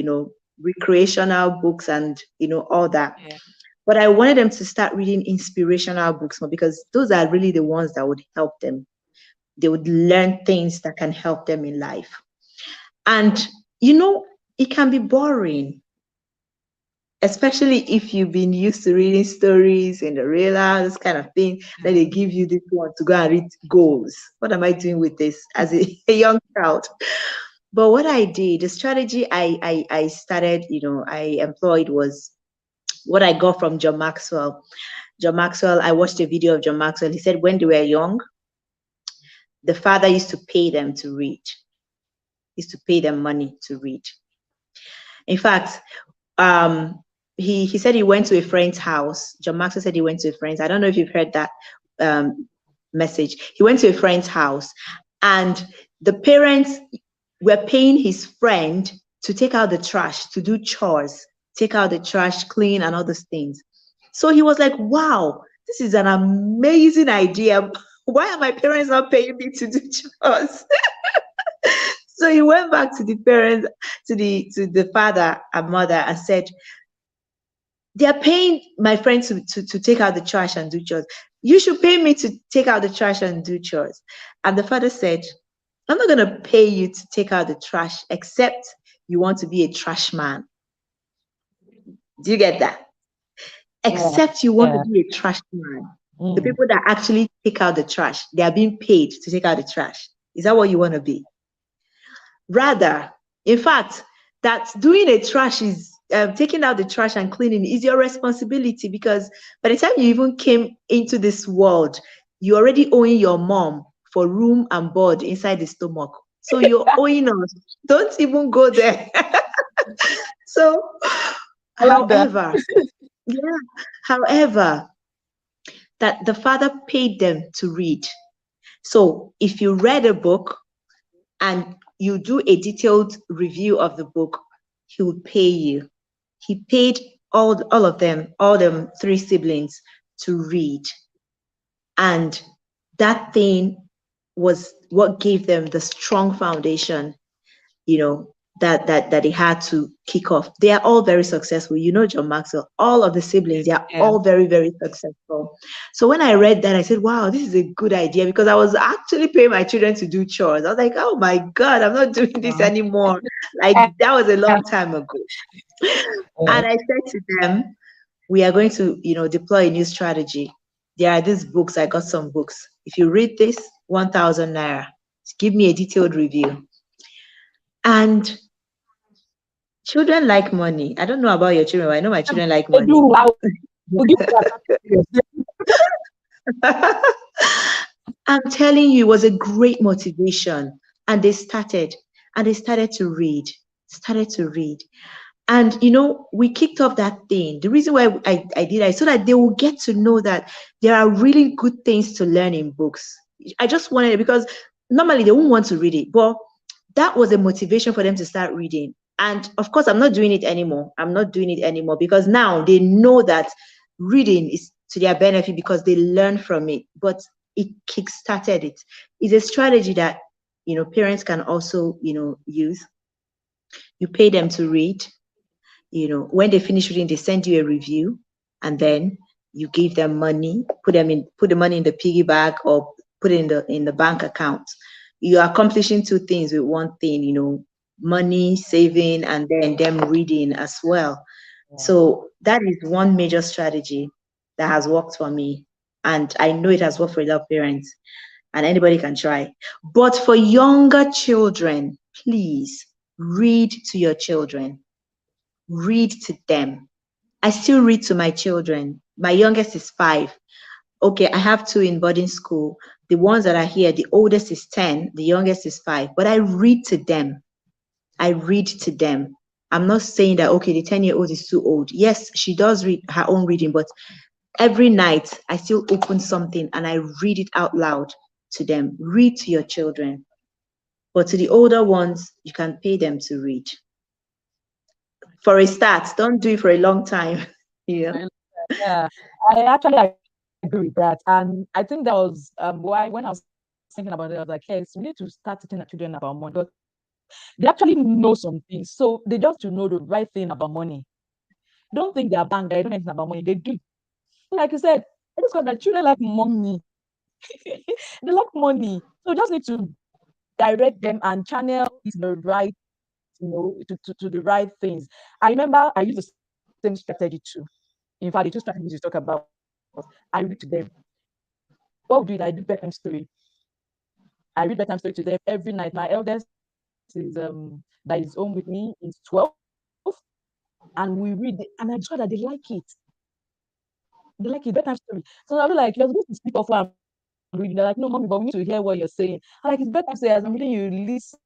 recreational books and, all that. Yeah. But I wanted them to start reading inspirational books more because those are really the ones that would help them. They would learn things that can help them in life. And, it can be boring, especially if you've been used to reading stories in the real life, this kind of thing. Then they give you this one to go and read goals. What am I doing with this as a young child? But what I did, the strategy I started, I employed was what I got from John Maxwell. John Maxwell, I watched a video of John Maxwell. He said when they were young, the father used to pay them to read, used to pay them money to read. In fact, um, he said he went to a friend's house. John Maxwell said he went to a friend's. I don't know if you've heard that message. He went to a friend's house, and the parents were paying his friend to take out the trash, to do chores, take out the trash, clean, and all those things. So he was like, wow, this is an amazing idea. Why are my parents not paying me to do chores? So he went back to the parents, to the father and mother, and said, they are paying my friend to take out the trash and do chores. You should pay me to take out the trash and do chores. And the father said, I'm not going to pay you to take out the trash except you want to be a trash man. Do you get that? Except you want to be a Yeah. trash man. The people that actually take out the trash, they are being paid to take out the trash. Is that what you want to be? Rather, in fact, that doing a trash is taking out the trash and cleaning is your responsibility because by the time you even came into this world, you already owing your mom for room and board inside the stomach. So you're owing us. Don't even go there. So, I love however, that. yeah, however, that the father paid them to read. So if you read a book and you do a detailed review of the book, he would pay you. He paid all of them, all them three siblings to read. And that thing was what gave them the strong foundation, that they had to kick off. They are all very successful. John Maxwell, all of the siblings, they are all Yeah. very, very successful. So when I read that, I said, wow, this is a good idea because I was actually paying my children to do chores. I was like, oh my God, I'm not doing this anymore. Like that was a long time ago. And I said to them, we are going to, deploy a new strategy. There are these books. I got some books. If you read this, 1,000 naira. Give me a detailed review. And children like money. I don't know about your children, but I know my children like They money. do. I will give you that. I'm telling you, it was a great motivation. And they started to read, started to read. And we kicked off that thing. The reason why I did that is so that they will get to know that there are really good things to learn in books. I just wanted it because normally they won't want to read it, but that was a motivation for them to start reading. And of course, I'm not doing it anymore. I'm not doing it anymore because now they know that reading is to their benefit because they learn from it. But it kickstarted it. It's a strategy that parents can also use. You pay them to read. When they finish reading, they send you a review, and then you give them money, put the money in the piggy bank or put it in the bank account. You're accomplishing two things with one thing, money saving and then them reading as well. So that is one major strategy that has worked for me. And I know it has worked for a lot of parents, and anybody can try. But for younger children, please read to your children, read to them. I still read to my children. My youngest is 5. Okay, I have 2 in boarding school. The ones that are here, the oldest is 10, the youngest is 5. But I read to them. I read to them. I'm not saying that, okay, the 10-year-old is too old. Yes, she does read her own reading, but every night I still open something and I read it out loud to them. Read to your children. But to the older ones, you can pay them to read. For a start, don't do it for a long time. Yeah. Yeah, I actually agree with that. And I think that was why when I was thinking about it, I was like, yes, we need to start teaching our children about money because they actually know some things. So they just to know the right thing about money. Don't think they are bank, they don't know anything about money. They do. So like you said, I just got that children like money. They like money. So we just need to direct them and channel it in the right, to the right things. I remember I used the same strategy too. In fact, the two strategies you talk about, I read to them. What would do is I do bedtime story. I read bedtime story to them every night. My eldest is that is home with me is 12, and we read it, and I discovered that they like it bedtime story. So I'll be like, you're supposed to sleep off while I'm reading. They're like, no, mommy, but we need to hear what you're saying. I'm like, it's bedtime story. As I'm reading, you listen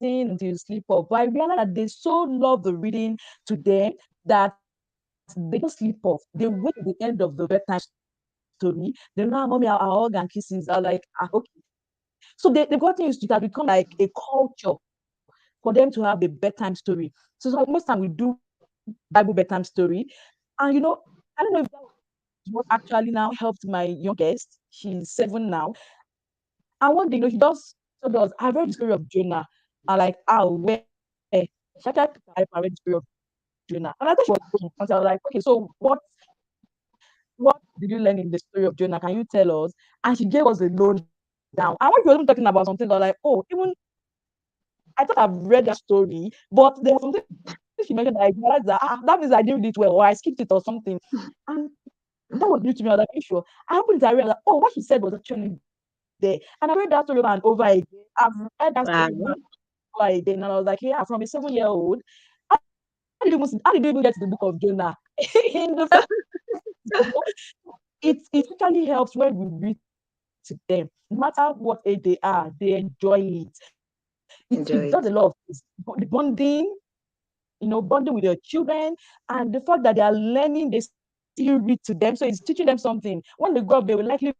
until you sleep off. But I realized that they so love the reading to them that they don't sleep off. They wait till the end of the bedtime story. They know, "Ah, mommy, our hug and kisses." I was like, okay. So they've gotten used to it. It has become like a culture for them to have a bedtime story. So it's like most time we do Bible bedtime story. And I don't know if that was what actually now helped my youngest. She's 7 now. And one day, she just told us, I read the story of Jonah. I'm like, ah, where? She actually picked her Bible and read the story of Jonah. And I thought she was joking until I was like, okay, so what did you learn in the story of Jonah? Can you tell us? And she gave us a lowdown. And when she was even talking about something, I was like, oh, even I thought I've read that story, but there was something she mentioned that I realized that that means I didn't read it well, or I skipped it or something. And that was new to me. I was like, are you sure? I opened it, I realized that, oh, what she said was actually there. And I read that story over and over again. I've read that story over and over Wow. again. And I was like, yeah, from a 7-year-old, how did you even get to the book of Jonah in the first place? It actually helps when we read to them. No matter what age they are, they enjoy it. It does a lot of things. Enjoy it. The bonding, bonding with your children, and the fact that they are learning, they still read to them. So it's teaching them something. When they grow up, they will likely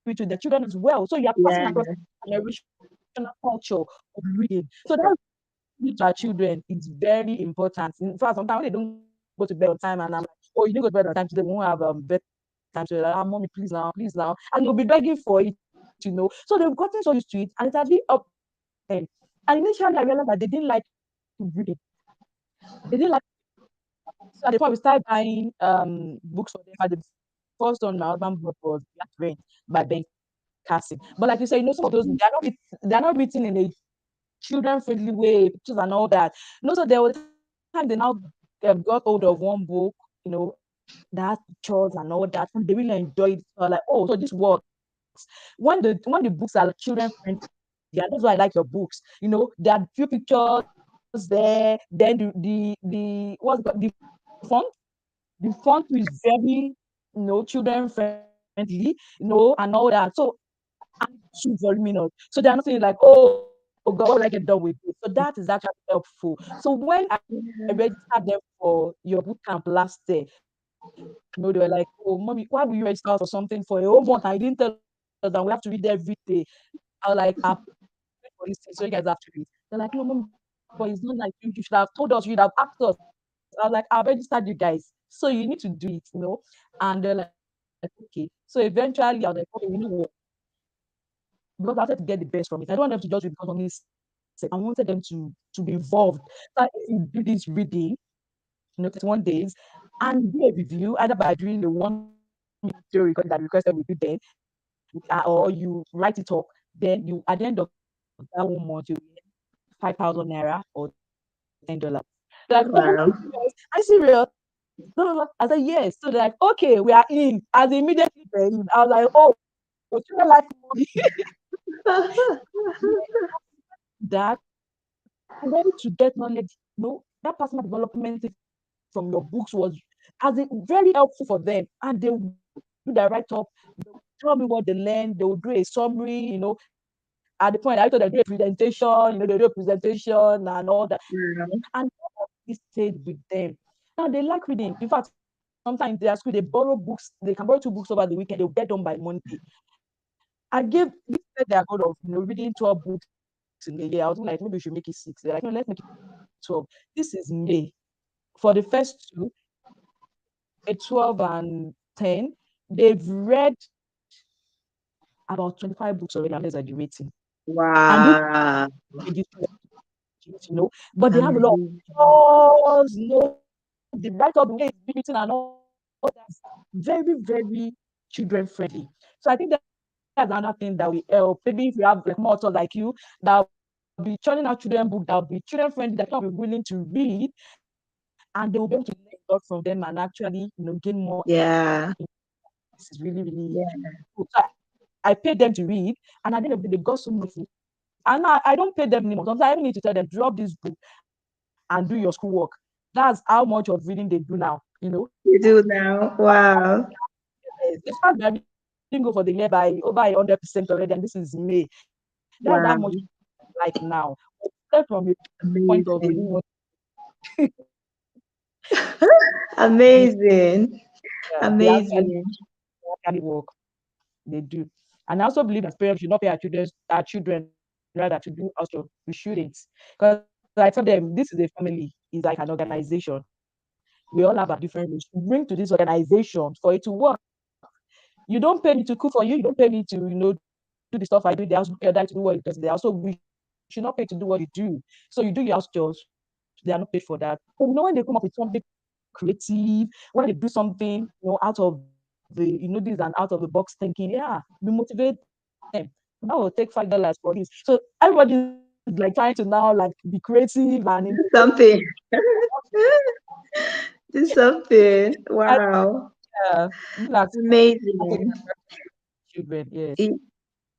read to their children as well. So you are passing across Yeah. generational culture of reading. So that's to our children. It's very important. In fact, sometimes when they don't go to bed on time, and I'm like, oh, you didn't go to bed on time today, we won't have bedtime today. Like, ah, mommy, please now, please now. And they'll be begging for it. So they've gotten so used to it, and it has really helped them. And initially, I realized that they didn't like reading. They didn't like so at the point we started buying books for them. At the first one my husband bought was Black Rain by Ben Carson. But like you said, some of those they are not written in a children friendly way, pictures and all that. So there was a time they now got hold of one book, that has pictures and all that, and they really enjoyed it. So I was like, oh, so this works. When the books are children friendly, and that's why I like your books. There are few pictures there. Then the what's it called, the font is very children friendly, and all that. So and it's too voluminous. So they are not saying like, oh God, what will I get done with this? So that is actually helpful. So when I registered them for your boot camp last year, they were like, oh mommy, why will you register us for something for a whole month? And you didn't tell us that we have to read every day. I was like, I paid for this thing, so you guys have to read. They're like, no, mommy, but it's not like you should have told us, you should have asked us. I was like, I've registered you guys, so you need to do it. And they're like, okay. So eventually, I was like, okay, what? Because I wanted to get the best from it. I don't want them to just read because mommy said. I wanted them to be involved. So if you do this reading, 31 days, and do a review, either by doing the 1 minute video recording that we requested with you then, or you write it up, then you at the end of that 1 month you get 5,000 naira or $10. They're like, oh, mommy, Wow. serious? Are you serious? No, no, no. I said, yes. So they're like, okay, we are in. As immediately they're in. I was like, oh, children like mommy. That and ready to get knowledge. That personal development thing from your books was as in very helpful for them. And they will do their write up. They will tell me what they learned. They will do a summary. At the point, I thought they do a presentation and all that. And all of this stayed with them. Now they like reading. In fact, sometimes in their school they borrow books. They can borrow 2 books over the weekend. They'll get them by Monday. I gave this said they are god of reading 12 books in a year. I was like, maybe we should make it 6. They're like, no, let's make it 12. This is May. For the first two, a 12 and 10, they've read about 25 books already. I'm not exaggerating. And you Wow. reduce but they have a lot of Amazing. pictures, the write up, the way it's being written and all that is very, very children friendly. So I think that's another thing that will help. Maybe if you have like more authors like you that will be churning out children book that will be children friendly, that can be willing to read, and they will be able to learn a lot from them and actually, gain more insight. Yeah. This is really, really Yeah. good. So I paid them to read, and at the end of the day, they got so much books. And now I don't pay them anymore. Sometimes I even need to tell them, drop this book and do your schoolwork. That's how much of reading they do now. You do now. Wow. Yes. In fact, my reading go for the year by over 100% already, and this is May. That's how much Wow. like now. Except from a point of reading Amazing. they, Amazing. yeah, Amazing. they actually work. They do. And I also believe that parents should not pay our children rather to do house job. We shouldn't. Because I tell them this is a family, it's like an organization. We all have our different roles. We bring to this organization for it to work. You don't pay me to cook for you. You don't pay me to, do the stuff I do in the house, pay your dad to do what he does in the house. So we should not pay to do what you do. So you do your house chores. They are not paid for that. But when they come up with something creative, when they do something, out of this and out of the box thinking, yeah, we motivate them. Now we'll take $5 for this. So everybody's like trying to now like be creative and Do innovate. something. Do something. I, Wow. that's Amazing. children, yes. I-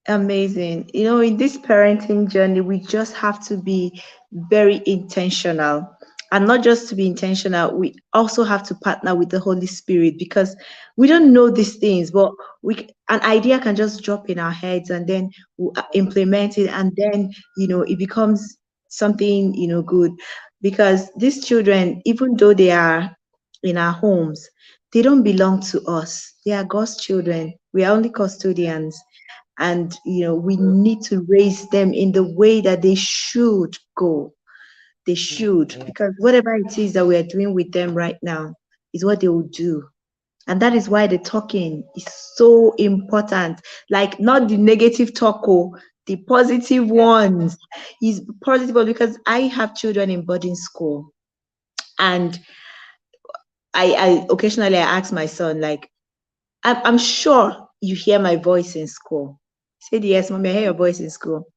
Amazing. In this parenting journey, we just have to be very intentional. And not just to be intentional, we also have to partner with the Holy Spirit because we don't know these things, but an idea can just drop in our heads and then we implement it, and then it becomes something good. Because these children, even though they are in our homes, they don't belong to us. They are God's children. We are only custodians, and we need to raise them in the way that they should go. They should, Yeah. because whatever it is that we are doing with them right now is what they will do. And that is why the talking is so important. Like, not the negative talk, the positive ones is positive. Because I have children in boarding school, and I occasionally I ask my son, like, I'm sure you hear my voice in school. He said, yes, mommy, I hear your voice in school.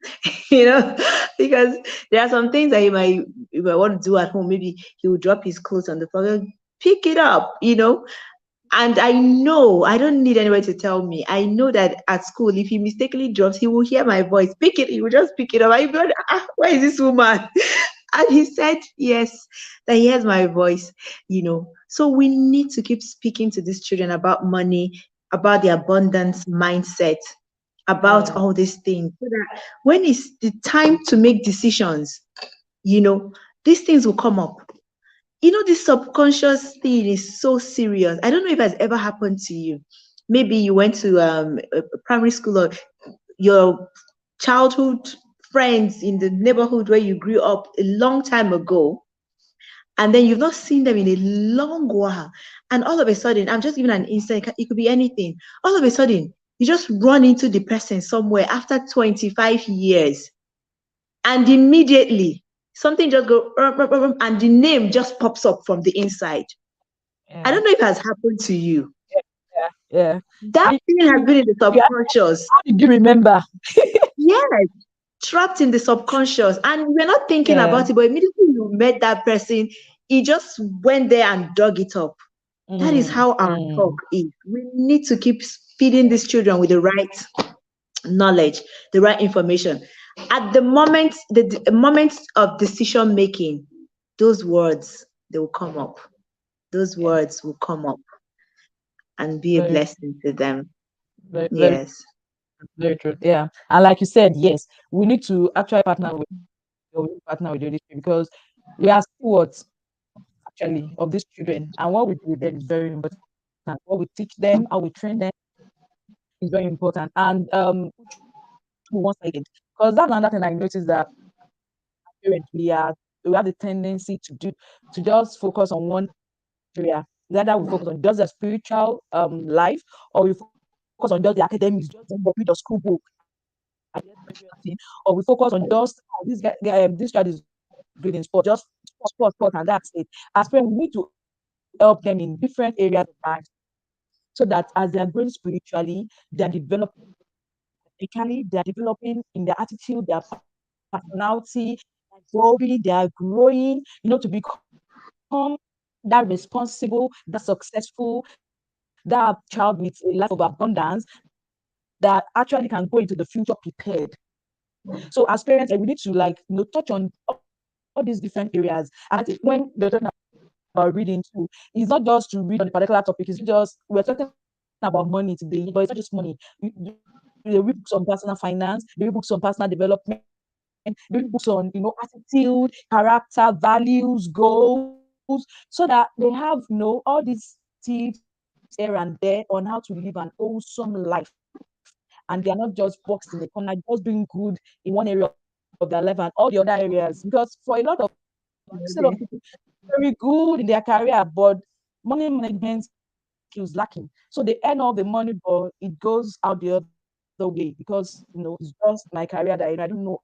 you know, because there are some things that he might want to do at home. Maybe he will drop his clothes on the floor, pick it up. And I know, I don't need anybody to tell me. I know that at school, if he mistakenly drops, he will hear my voice. Pick it, he will just pick it up. I go, where is this woman? And he said, yes, that he hears my voice. So we need to keep speaking to these children about money, about the abundance mindset. about Yeah. all these things so that when it's the time to make decisions, you know, these things will come up. This subconscious thing is so serious. I don't know if it has ever happened to you. Maybe you went to a primary school, or your childhood friends in the neighborhood where you grew up a long time ago, and then you've not seen them in a long while. And all of a sudden, I'm just giving an instance, it could be anything. All of a sudden, you just run into the person somewhere after 25 years, and immediately something just go and the name just pops up from the inside. I Yeah. don't know if it has happened to you. Yeah. Yeah. That And thing has been in the you subconscious. how did you remember? Yes, trapped in the subconscious. And we're not thinking Yeah. about it, but immediately you met that person, he just went there and dug it up. That is Mm, how our talk mm, is. We need to keep feeding these children with the right knowledge, the right information. At the moment of decision making, those words, they will come up. Those yeah. words will come up and be a Very, blessing to them. very, very, Yes. very true. Yeah. And like you said, yes, we need to actually partner with the industry because we are stewards actually of these children, and what we do with them is very important. What we teach them, how we train them is very important. And we should be one-sided because that's another thing I noticed that parents we have the tendency to just focus on one area. Either we focus on just the spiritual life, or we focus on just the academics, just the read the school book and the extracurricular thing, or we focus on just this child is good in sport, just sport, and that's it. As parents, we need to help them in different areas of life so that as they are growing spiritually, they are developing technically, they are developing in their attitude, their personality, evolving, they are growing, to become that responsible, that successful, that child with a life of abundance that actually can go into the future prepared. So as parents, we need to touch on all these different areas. And I think when they're talking about reading too, it's not just to read on a particular topic. It's not just we're talking about money today, but it's not just money. They read books on personal finance, they read books on personal development, they read books on attitude, character, values, goals, so that they have all these tips here and there on how to live an wholesome life, and they are not just boxed in a corner, just doing good in one area of their life and all the other areas. Because for a lot of people, I see a lot of people very Okay. good in their career, but money management skills lacking. So they earn all the money, but it goes out the other way because it's just my career that I don't know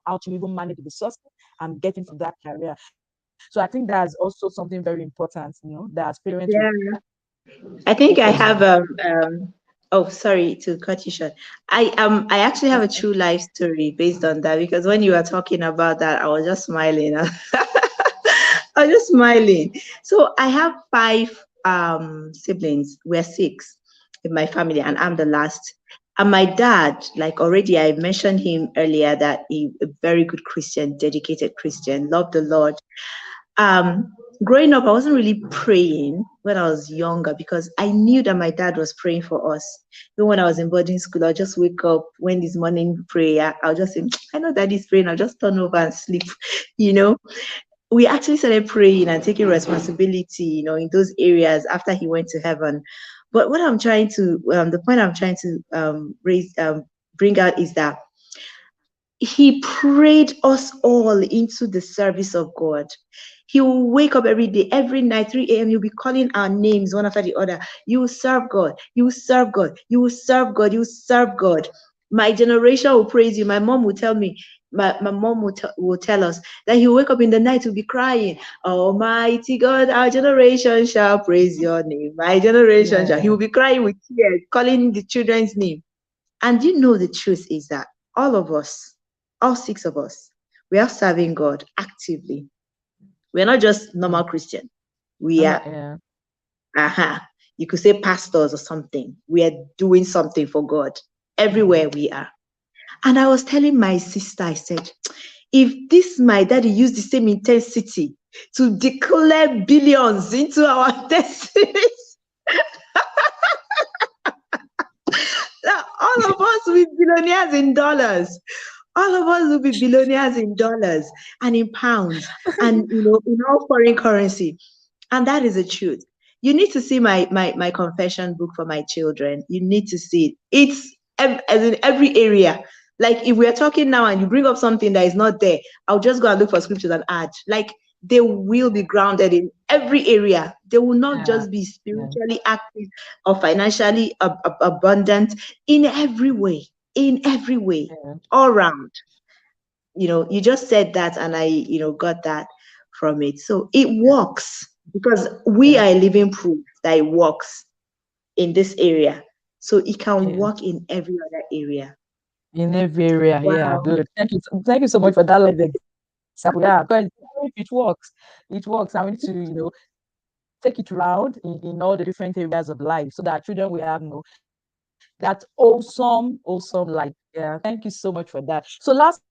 how to even manage the resources I'm getting from that career. So I think that's also something very important, that as parents we Yeah. I focus think I on. have oh, sorry to cut you short. I actually have a Okay. true life story based on that, because when you were talking about that, I was just smiling. I was just smiling. So I have five siblings. We're six in my family, and I'm the last. And my dad, like already I mentioned him earlier, that he a very good Christian, dedicated Christian, loved the Lord. um Growing up, I wasn't really praying when I was younger, because I knew that my dad was praying for us. Even when I was in boarding school, I'll just wake up when this morning prayer, I'll just say, I know daddy's praying, I'll just turn over and sleep. you know we actually started praying and taking responsibility, in those areas after he went to heaven. But what I'm trying to the point I'm trying to bring out is that he prayed us all into the service of God. He will wake up every day, every night, 3 a.m. He'll be calling our names one after the other. You will serve God. You will serve God. You will serve God. You will serve God. My generation will praise you. My mom will tell me, my mom will tell us that he'll wake up in the night, he'll be crying, Almighty God, our generation shall praise your name. My generation shall. He will Yeah. be crying with tears, calling the children's name. And the truth is that all of us, all six of us, we are serving God actively. We're not just Mm. normal Christian. We I'm not, are, yeah. uh-huh, you could say pastors or something. We are doing something for God everywhere Mm. we are. And I was telling my sister, I said, if this my daddy used the same intensity to declare billions into our destinies, that all of us us will be billionaires in dollars. All of us will be billionaires in dollars and in pounds and in all foreign currency. And that is the truth. You need to see my confession book for my children. You need to see it. It's as in every area. Like if we are talking now and you bring up something that is not there, I'll just go and look for scriptures and add. Like they will be grounded in every area. They will not Yeah. just be Yeah. spiritually active or financially abundant in every way, Yeah. all round. You just said that, and I, got that from it. So it works because we Yeah. are a living proof that it works in this area. So it can Yeah. work in every other area. In every area. Yeah. Wow. Good. Thank you so much for that live example. Yeah. Because it works. It works. I need to, take it round in all the different areas of life so that children will have that awesome life. Yeah. Thank you so much for that. So lastly,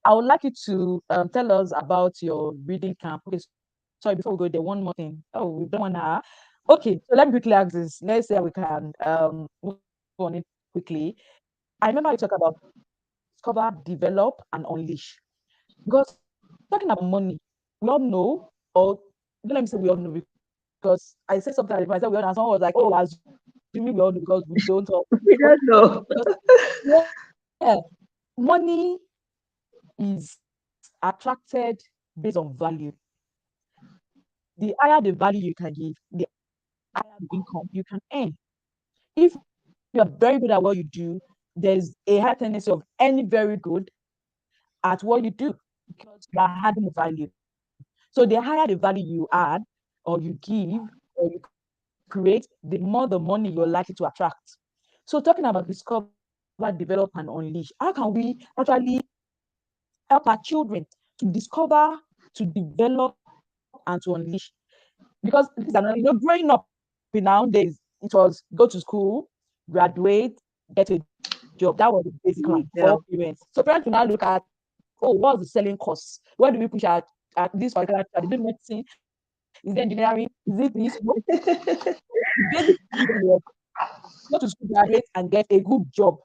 I would like you to tell us about your reading camp. Okay, sorry, before we go there, one more thing. Oh, we've done 1 hour. Okay, so let me quickly ask this. Let's say we can move on it quickly. I remember you talk about discover, develop, and unleash. Because talking about money, we all know, or don't let me say we all know, because I said something like myself, we all know, and someone was like, oh, assuming we all know because we don't talk. You know, We don't because know. yeah, money is attracted based on value. The higher the value you can give, the higher the income you can earn. If you're very good at what you do, there's a high tendency of earning very good at what you do because you are adding value. So the higher the value you add or you give or you create, the more the money you're likely to attract. So talking about discover, develop, and unleash, how can we actually help our children to discover, to develop, and to unleash? Because these are not, growing up in nowadays, it was go to school, graduate, get a job. That was the basic line for parents. So Yeah. parents will now look at, oh, what's the selling costs? Where do we push at this particular child? Is it medicine? Is it engineering? Is it this? The basic curriculum was go to school, graduate, and get a good job.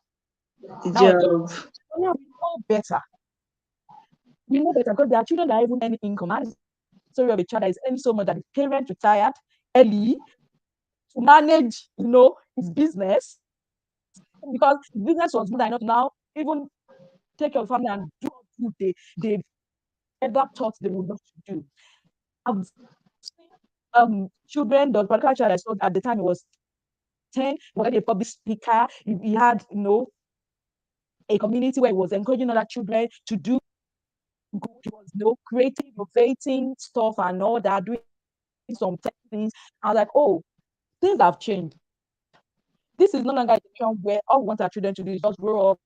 That was just, Job. so now we know better. We know better because there are children that are even earning income. I had a story of a child that is earning so much that the parents retired early to manage, his business because his business was good enough now, even take care of the family and do all the good they ever thought they would love to do. I've seen children, the particular child I saw at the time, he was 10, he was already a public speaker. He had, a community where he was encouraging other children to do good. He was, creating, innovating stuff and all that, doing some tech things. I was like, oh, things have changed. This is no longer a situation where all we want our children to do is just grow up,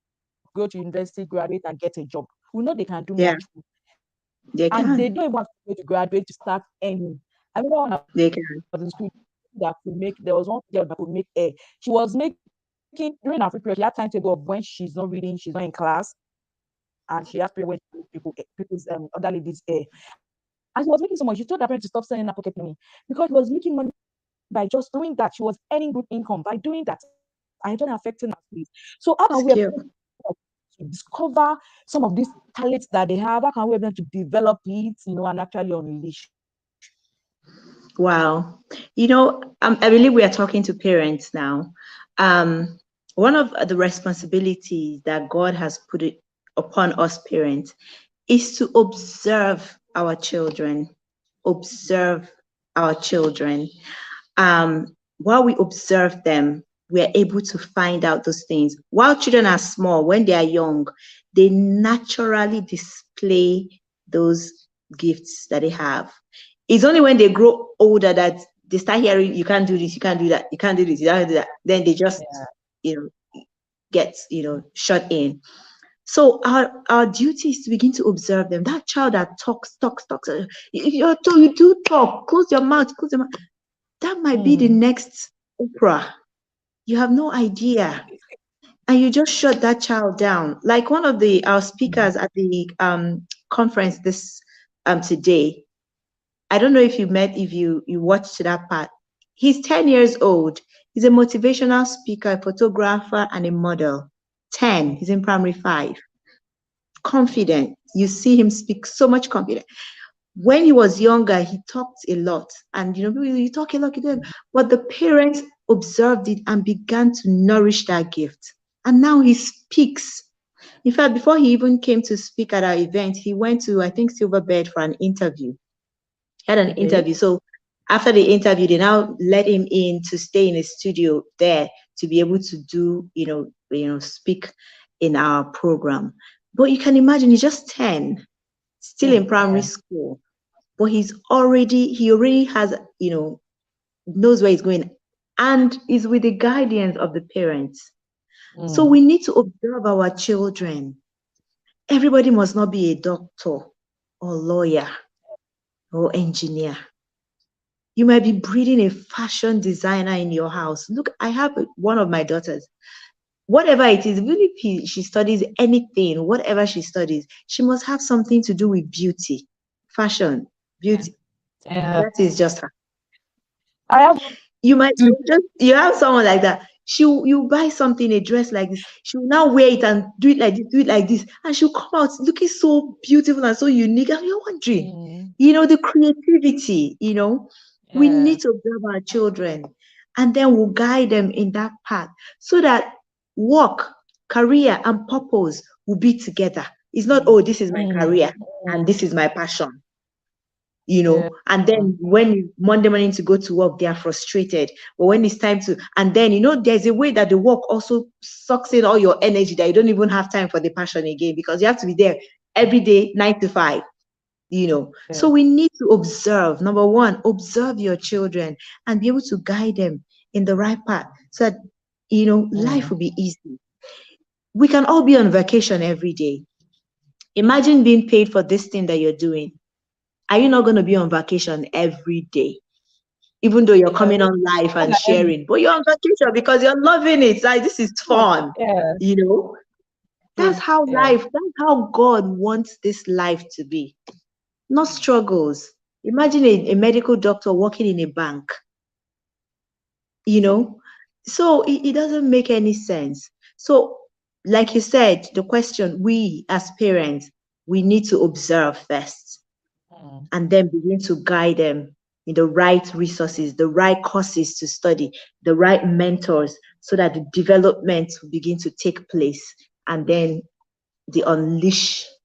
go to university, graduate, and get a job. We know they can do more at school. Yeah, And they don't even they want to can. go to graduate to start earning. I remember when I was in school, They can. there was one girl that could make air. She was making, during her free period, she had timetable of when she's not reading, she's not in class, and she has period when she makes people's other ladies air. And she was making so much. She told her parents to stop sending her pocket money because she was making money by just doing that. She was earning good income by doing that, and it wasn't affecting her sleep. So how can we help them Skill. to discover some of these talents that they have? How can we help them to develop it, and actually unleash? Wow. I believe we are talking to parents now. Um, One of the responsibilities that God has put it upon us parents is to observe our children. Observe our children. While we observe them, we are able to find out those things. While children are small, when they are young, they naturally display those gifts that they have. It's only when they grow older that they start hearing, you can't do this, you can't do that, you can't do this, you can't do that. Then they just, Yeah, get, shut in. So our duty is to begin to observe them. That child that talks. You do talk. Close your mouth. Close your mouth. That might be the mm, next Oprah. You have no idea, and you just shut that child down. Like one of the our speakers mm. at the conference this today. I don't know if you watched that part. He's 10 years old. He's a motivational speaker, a photographer, and a model. 10. He's in primary 5. Confident. You see him speak so much confidence. When he was younger, he talked a lot. And you talk a lot, but the parents observed it and began to nourish that gift. And now he speaks. In fact, before he even came to speak at our event, he went to, I think, Silverbird for an interview. Had an interview. Okay. So after the interview, they now let him in to stay in a studio there to be able to do, speak in our program. But you can imagine he's just 10, still in primary Yeah. school, but he already has, knows where he's going and is with the guidance of the parents. So we Mm. need to observe our children. Everybody must not be a doctor or lawyer or engineer. You might be breeding a fashion designer in your house. Look, I have one of my daughters. Whatever it is, even if she studies anything, whatever she studies, she must have something to do with beauty, fashion, beauty. Yeah. That is just her. I have one You might too. just you have someone like that. You buy something, a dress like this. She'll now wear it and do it like this, do it like this, and she'll come out looking so beautiful and so unique. And you're wondering, Mm. the creativity. We need to Yeah. observe our children, and then we'll guide them in that path so that work, career, and purpose will be together. It's not, oh, this is my career Mm. and this is Mm. my passion. And Yeah. then when Monday morning to go to work, they are frustrated. But when it's time to, and then, there's a way that the work also sucks in all your energy that you don't even have time for the passion again because you have to be there every day, 9 to 5. So we Yeah. need to observe. Number one, observe your children and be able to guide them in the right path so that, life will be Mm. easy. We can all be on vacation every day. Imagine being paid for this thing that you're doing. Are you not going to be on vacation every day? Even though you're Yeah. coming on live More and than every sharing, but you're on vacation because you're loving it. Like, this is fun. yeah. You know, that's True. how life, Yeah. that's how God wants this life to be. Not struggles. Imagine a medical doctor working in a bank, you know. So it doesn't make any sense. So, like you said, the question, we as parents, we need to observe first and Mm. then begin to guide them in the right resources, the right courses to study, the right mentors, so that the development will begin to take place. And then the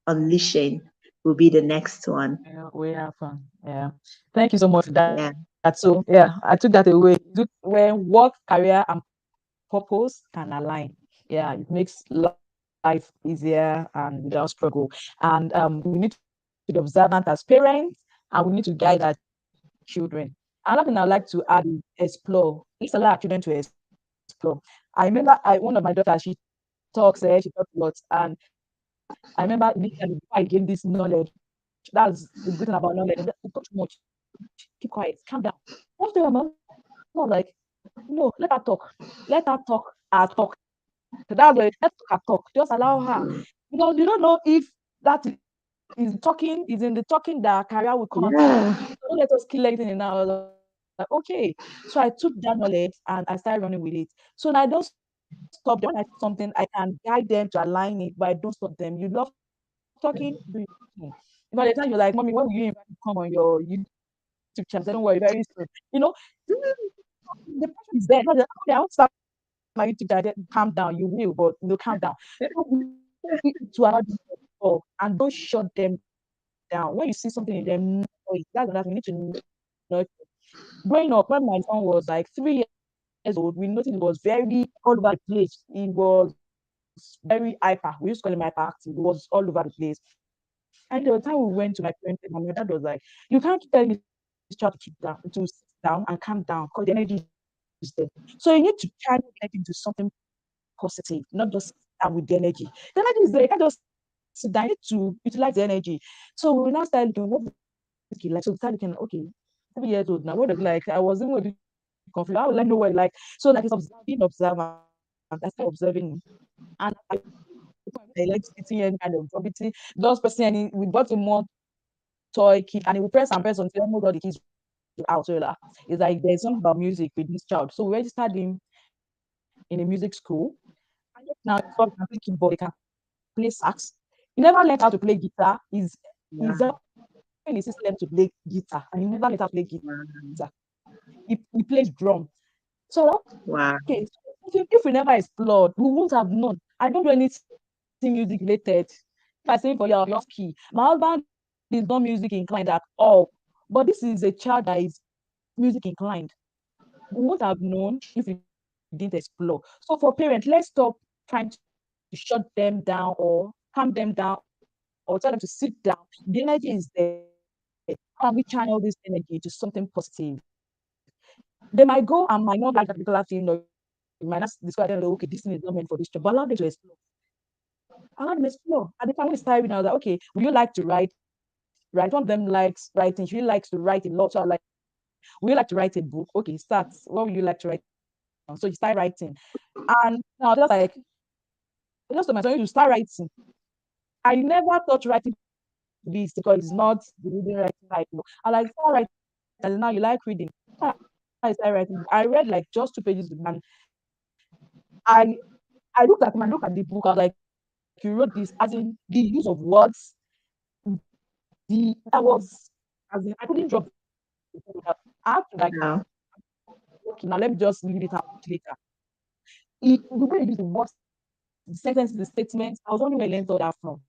unleashing will be the next one. Yeah, we have fun. Yeah. Thank you so much for Yeah. that. So yeah, I took that away. When work, career, and purpose can align. Yeah, it makes life easier and without struggle. And we need to be observant as parents, and we need to guide our children. Another thing I'd like to add is explore. Let's allow our children to explore. I remember one of my daughters, she talks, she talks a lot, and I remember initially before I gained this knowledge, that's the good thing about knowledge. You talk too much, keep quiet, calm down. One day my mom was like, no, let her talk. Let her talk her talk. That's why let her talk her talk. Just allow her. Because you don't know if that is talking is in the talking that career will come out from. Yeah. So don't let us kill everything in now. I was like, okay. So I took that knowledge and I started running with it. So now I don't stop them. When I see something, I can guide them to align it, but I don't stop them. You love talking, do it. By the time you're like, mommy, when will you invite me to come on your YouTube channel? I said, don't worry, very soon. The pressure is there. Not just, okay, I want to start my YouTube channel. Calm down, you will, but calm down. So we to allow them to explore and don't shut them down. When you see something in them, nurture it. That's another thing. We need to nurture. Growing up, when my son was like 3 years old, we noticed he was very all over the place. He was very hyper. We used to call him hyperactive. He was all over the place. And there was a time we went to my parents' and my dad was like, "You can't keep telling this child to keep down, to sit down and calm down, because the energy is there. So you need to channel the energy into something positive, not just sit down with the energy. The energy is there. You can't just sit down. You need to utilize the energy. So we now start looking, what is it like? So we start looking, okay, 3 years old now, what does it like? I was even a bit confused. How will I know what it like? So like it's being observant. I started observing him. And I like sitting here kind of grumpy. Just pressing any, we bought him more toy kid and he will press and press until almost all the keys will out. So it's like there's something about music with this child. So we registered him in a music school. And there was a time we went to my parents' and my dad was like, now it's all can play keyboard, they can play sax. He never learned how to play guitar. He's Wow. helping his sister learn to play guitar, and he never learned how to play guitar. He plays drum. So okay, Wow. so if we never explored, we won't have known. I don't do anything music related. If I sing for you, I'll just key. My husband is not music inclined at all. But this is a child that is music inclined. We won't have known if we didn't explore. So for parents, let's stop trying to shut them down or calm them down or tell them to sit down. The energy is there. How can we channel this energy into something positive? They might go and might not like that particular thing, or you might not describe them, okay, this thing is not meant for this job, but allow them to explore. Allow them explore. At the time when they started reading, I was like, okay, would you like to write? Right? One of them likes writing. She really likes to write a lot. So I was like, would you like to write a book? Okay, start. What would you like to write on? So you start writing. And now I was just like, I just told my son, you should start writing. I never thought writing could be easy because it's not the reading writing type. I like start writing. I said, now you like reading. Now I started writing. I read like just 2 pages of it, and I I looked at the book. I was like, you wrote this as in the use of words. The that was as in I couldn't drop the book without. I had to like Wow. okay, now let me just leave it out later. The way you use the words, the sentences, the statements, I was wondering where I learned all that from.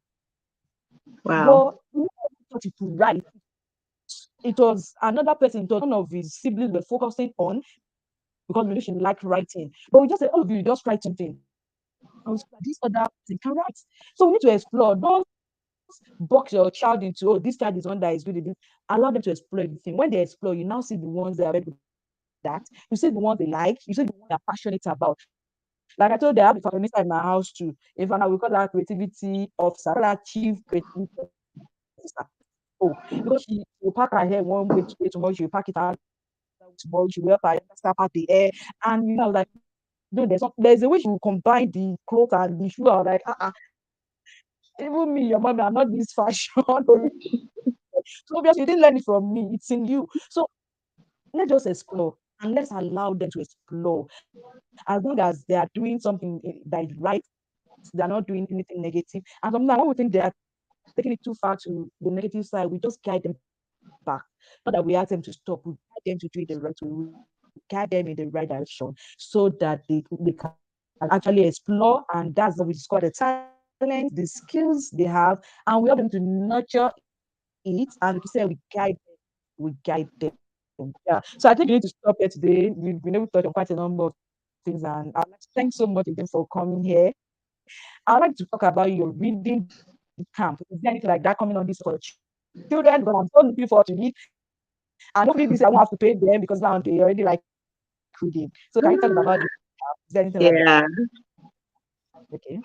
But Wow. you know, I thought it to write. It was another person, it was one of his siblings were focusing on because maybe she liked writing. But we just said, all of you just write something. I was like, this other person can write. So we need to explore. Don't box your child into, oh, this child is one that is good at this. Allow them to explore everything. When they explore, you now see the ones that are very good at. You see the ones they like. You see the ones they're passionate about. Like I told you, I have a fashionista in my house too. In fact, now we call her creativity officer. I call her chief creativity officer. Oh, because she will pack her hair one way today, tomorrow she'll pack it another way, tomorrow she'll wear her start pack the hair. And like, no, there's a way she will combine the clothes and the shoe. I was like, even me, your mommy, I'm not this fashion oriented. So obviously you didn't learn it from me, it's in you. So let's just explore and let's allow them to explore. As long as they are doing something that is right, they're not doing anything negative. And sometimes when we think they are taking it too far to the negative side, we just guide them back. Not that we ask them to stop, we guide them to do it the right way. We guide them in the right direction so that they can actually explore. And that's what we discover the talent, the skills they have, and we help them to nurture it. And like you said, we guide them. We guide them. Yeah. So I think we need to stop here today. We've been able to touch on quite a number of things, and I'd like to thank so much again for coming here. I'd like to talk about your reading camp. Is there anything like that coming on this for children? Because I'm so looking forward to read. And hopefully this year I won't have to pay them because now they already like reading. So can you tell us about the camp? Is there anything like that? Yeah. Okay.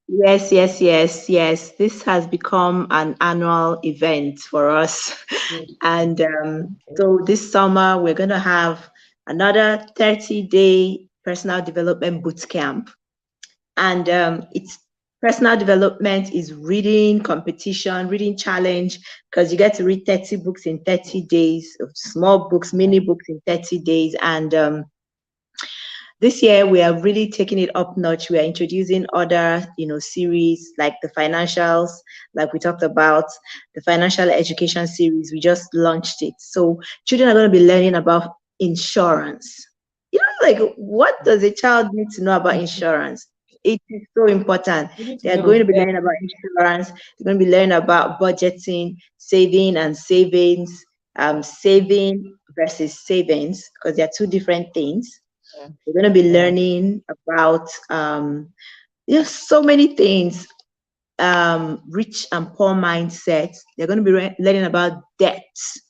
Yes, yes, yes, yes. This has become an annual event for us. And Okay. so this summer, we're going to have another 30-day personal development boot camp. And it's personal development is reading competition, reading challenge, because you get to read 30 books in 30 days, of small books, mini books in 30 days. And this year we are really taking it up notch. We are introducing other, series like the financials, like we talked about, the financial education series. We just launched it. So children are going to be learning about insurance. Like, what does a child need to know about insurance? It is so important. You need to They are know. going to be learning about insurance. They're going to be learning about budgeting, saving and savings, saving versus savings, because they are two different things. Yeah. We're going to be Yeah. learning about so many things. Rich and poor mindsets. They're going to be learning about debts,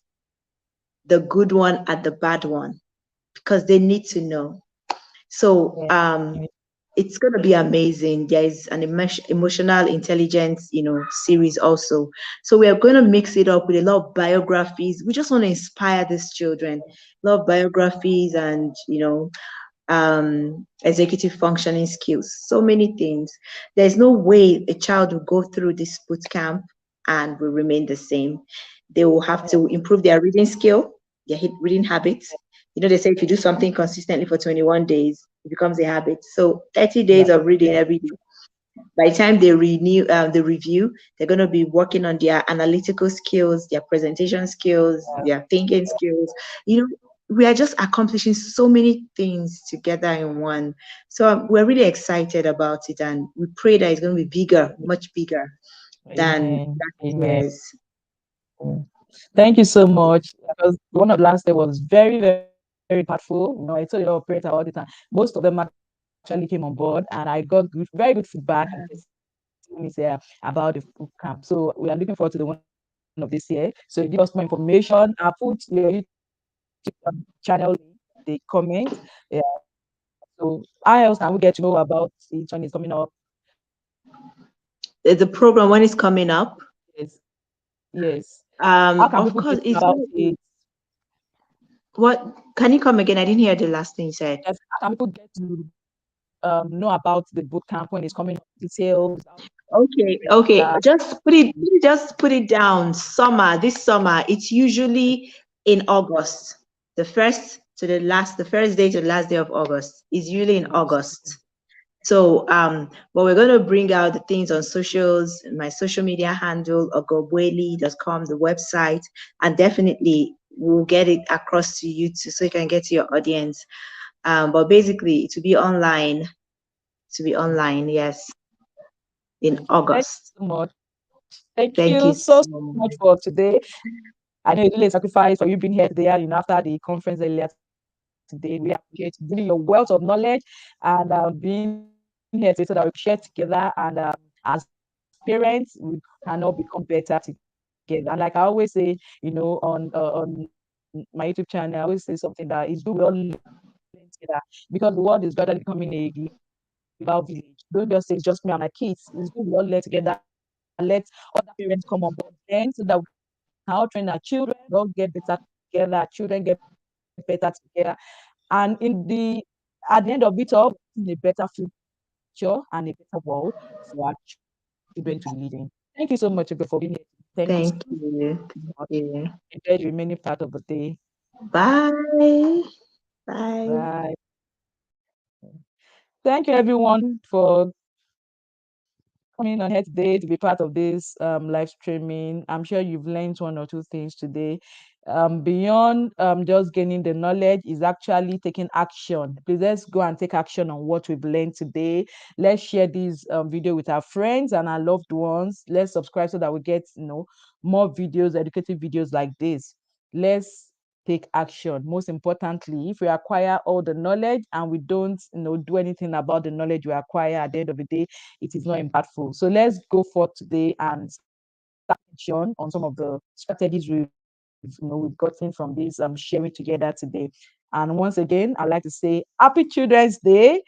the good one and the bad one, because they need to know. So Yeah. it's going to be amazing. There is an emotional intelligence, series also. So we are going to mix it up with a lot of biographies. We just want to inspire these children. A lot of biographies and executive functioning skills, so many things. There's no way a child will go through this boot camp and will remain the same. They will have Yeah. to improve their reading skill, their reading habits. They say if you do something consistently for 21 days, it becomes a habit. So 30 days of reading Yeah. every day. By the time they renew the review, they're going to be working on their analytical skills, their presentation skills, their thinking skills. You know, we are just accomplishing so many things together in one. So we're really excited about it, and we pray that it's going to be bigger, much bigger than Amen. last Amen. year's. Mm. Thank you so much. Because one of last day was very, very impactful. You know, I told your operator all the time. Most of them actually came on board, and I got very good feedback and testimonies about the boot camp. So we are looking forward to the one of this year. So if you give us more information, I'll put your YouTube channel link in the comment. Yeah. So how else can we get to know about it when it's coming up? The program when it's coming up, Yes. Yes. How can of people course, get to know it's about going to be it? what. Can you come again? I didn't hear the last thing you said. Yes. How can people get to know about the boot camp when it's coming up? Details, how to Okay, okay. register. Just put it down. Summer, this summer, it's usually in August. The first day to the last day of August is usually in August. So but we're gonna bring out the things on socials, my social media handle, ogobueli.com, the website, and definitely we'll get it across to you too, so you can get to your audience. But basically to be online, yes, in Thank August. you so much. Thank Thank you you so, so so much much. for today. I know it's really a sacrifice for you being here today, after the conference earlier today. We appreciate giving your wealth of knowledge and being here today so that we can share together. And as parents, we can all become better together. And like I always say, on my YouTube channel, I always say something that is good. We all learn together because the world is gradually becoming a global village. Don't just say it's just me and my kids. It's good we all learn together. Let other parents come on board then so that we can all train our children, we all get better together, our children get better together. And at the end of it all, we're creating a better future and a better world for our children to live in. Thank you so much again for being here. Thank you so much. Thank you. Thank Enjoy the you. remaining part of the day. Bye. Bye. Bye. Thank you, everyone, for coming on here today to be part of this live streaming. I'm sure you've learned one or two things today. Beyond just gaining the knowledge is actually taking action. Please let's go and take action on what we've learned today. Let's share this video with our friends and our loved ones. Let's subscribe so that we get more videos, educative videos like this. Let's take action. Most importantly, if we acquire all the knowledge and we don't do anything about the knowledge we acquire, at the end of the day it is not impactful. So let's go forth today and start action on some of the strategies we've gotten from this sharing together today. And once again, I'd like to say Happy Children's Day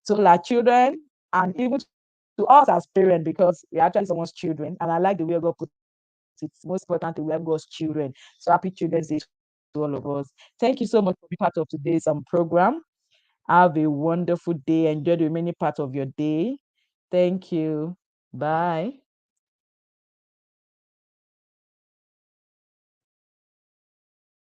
to all our children and even to us as parents, because we're actually someone's children. And I like the way God put it. Most importantly, we are God's children. So Happy Children's Day to all of us. Thank you so much for being part of today's program. Have a wonderful day. Enjoy the remaining part of your day. Thank you. Bye.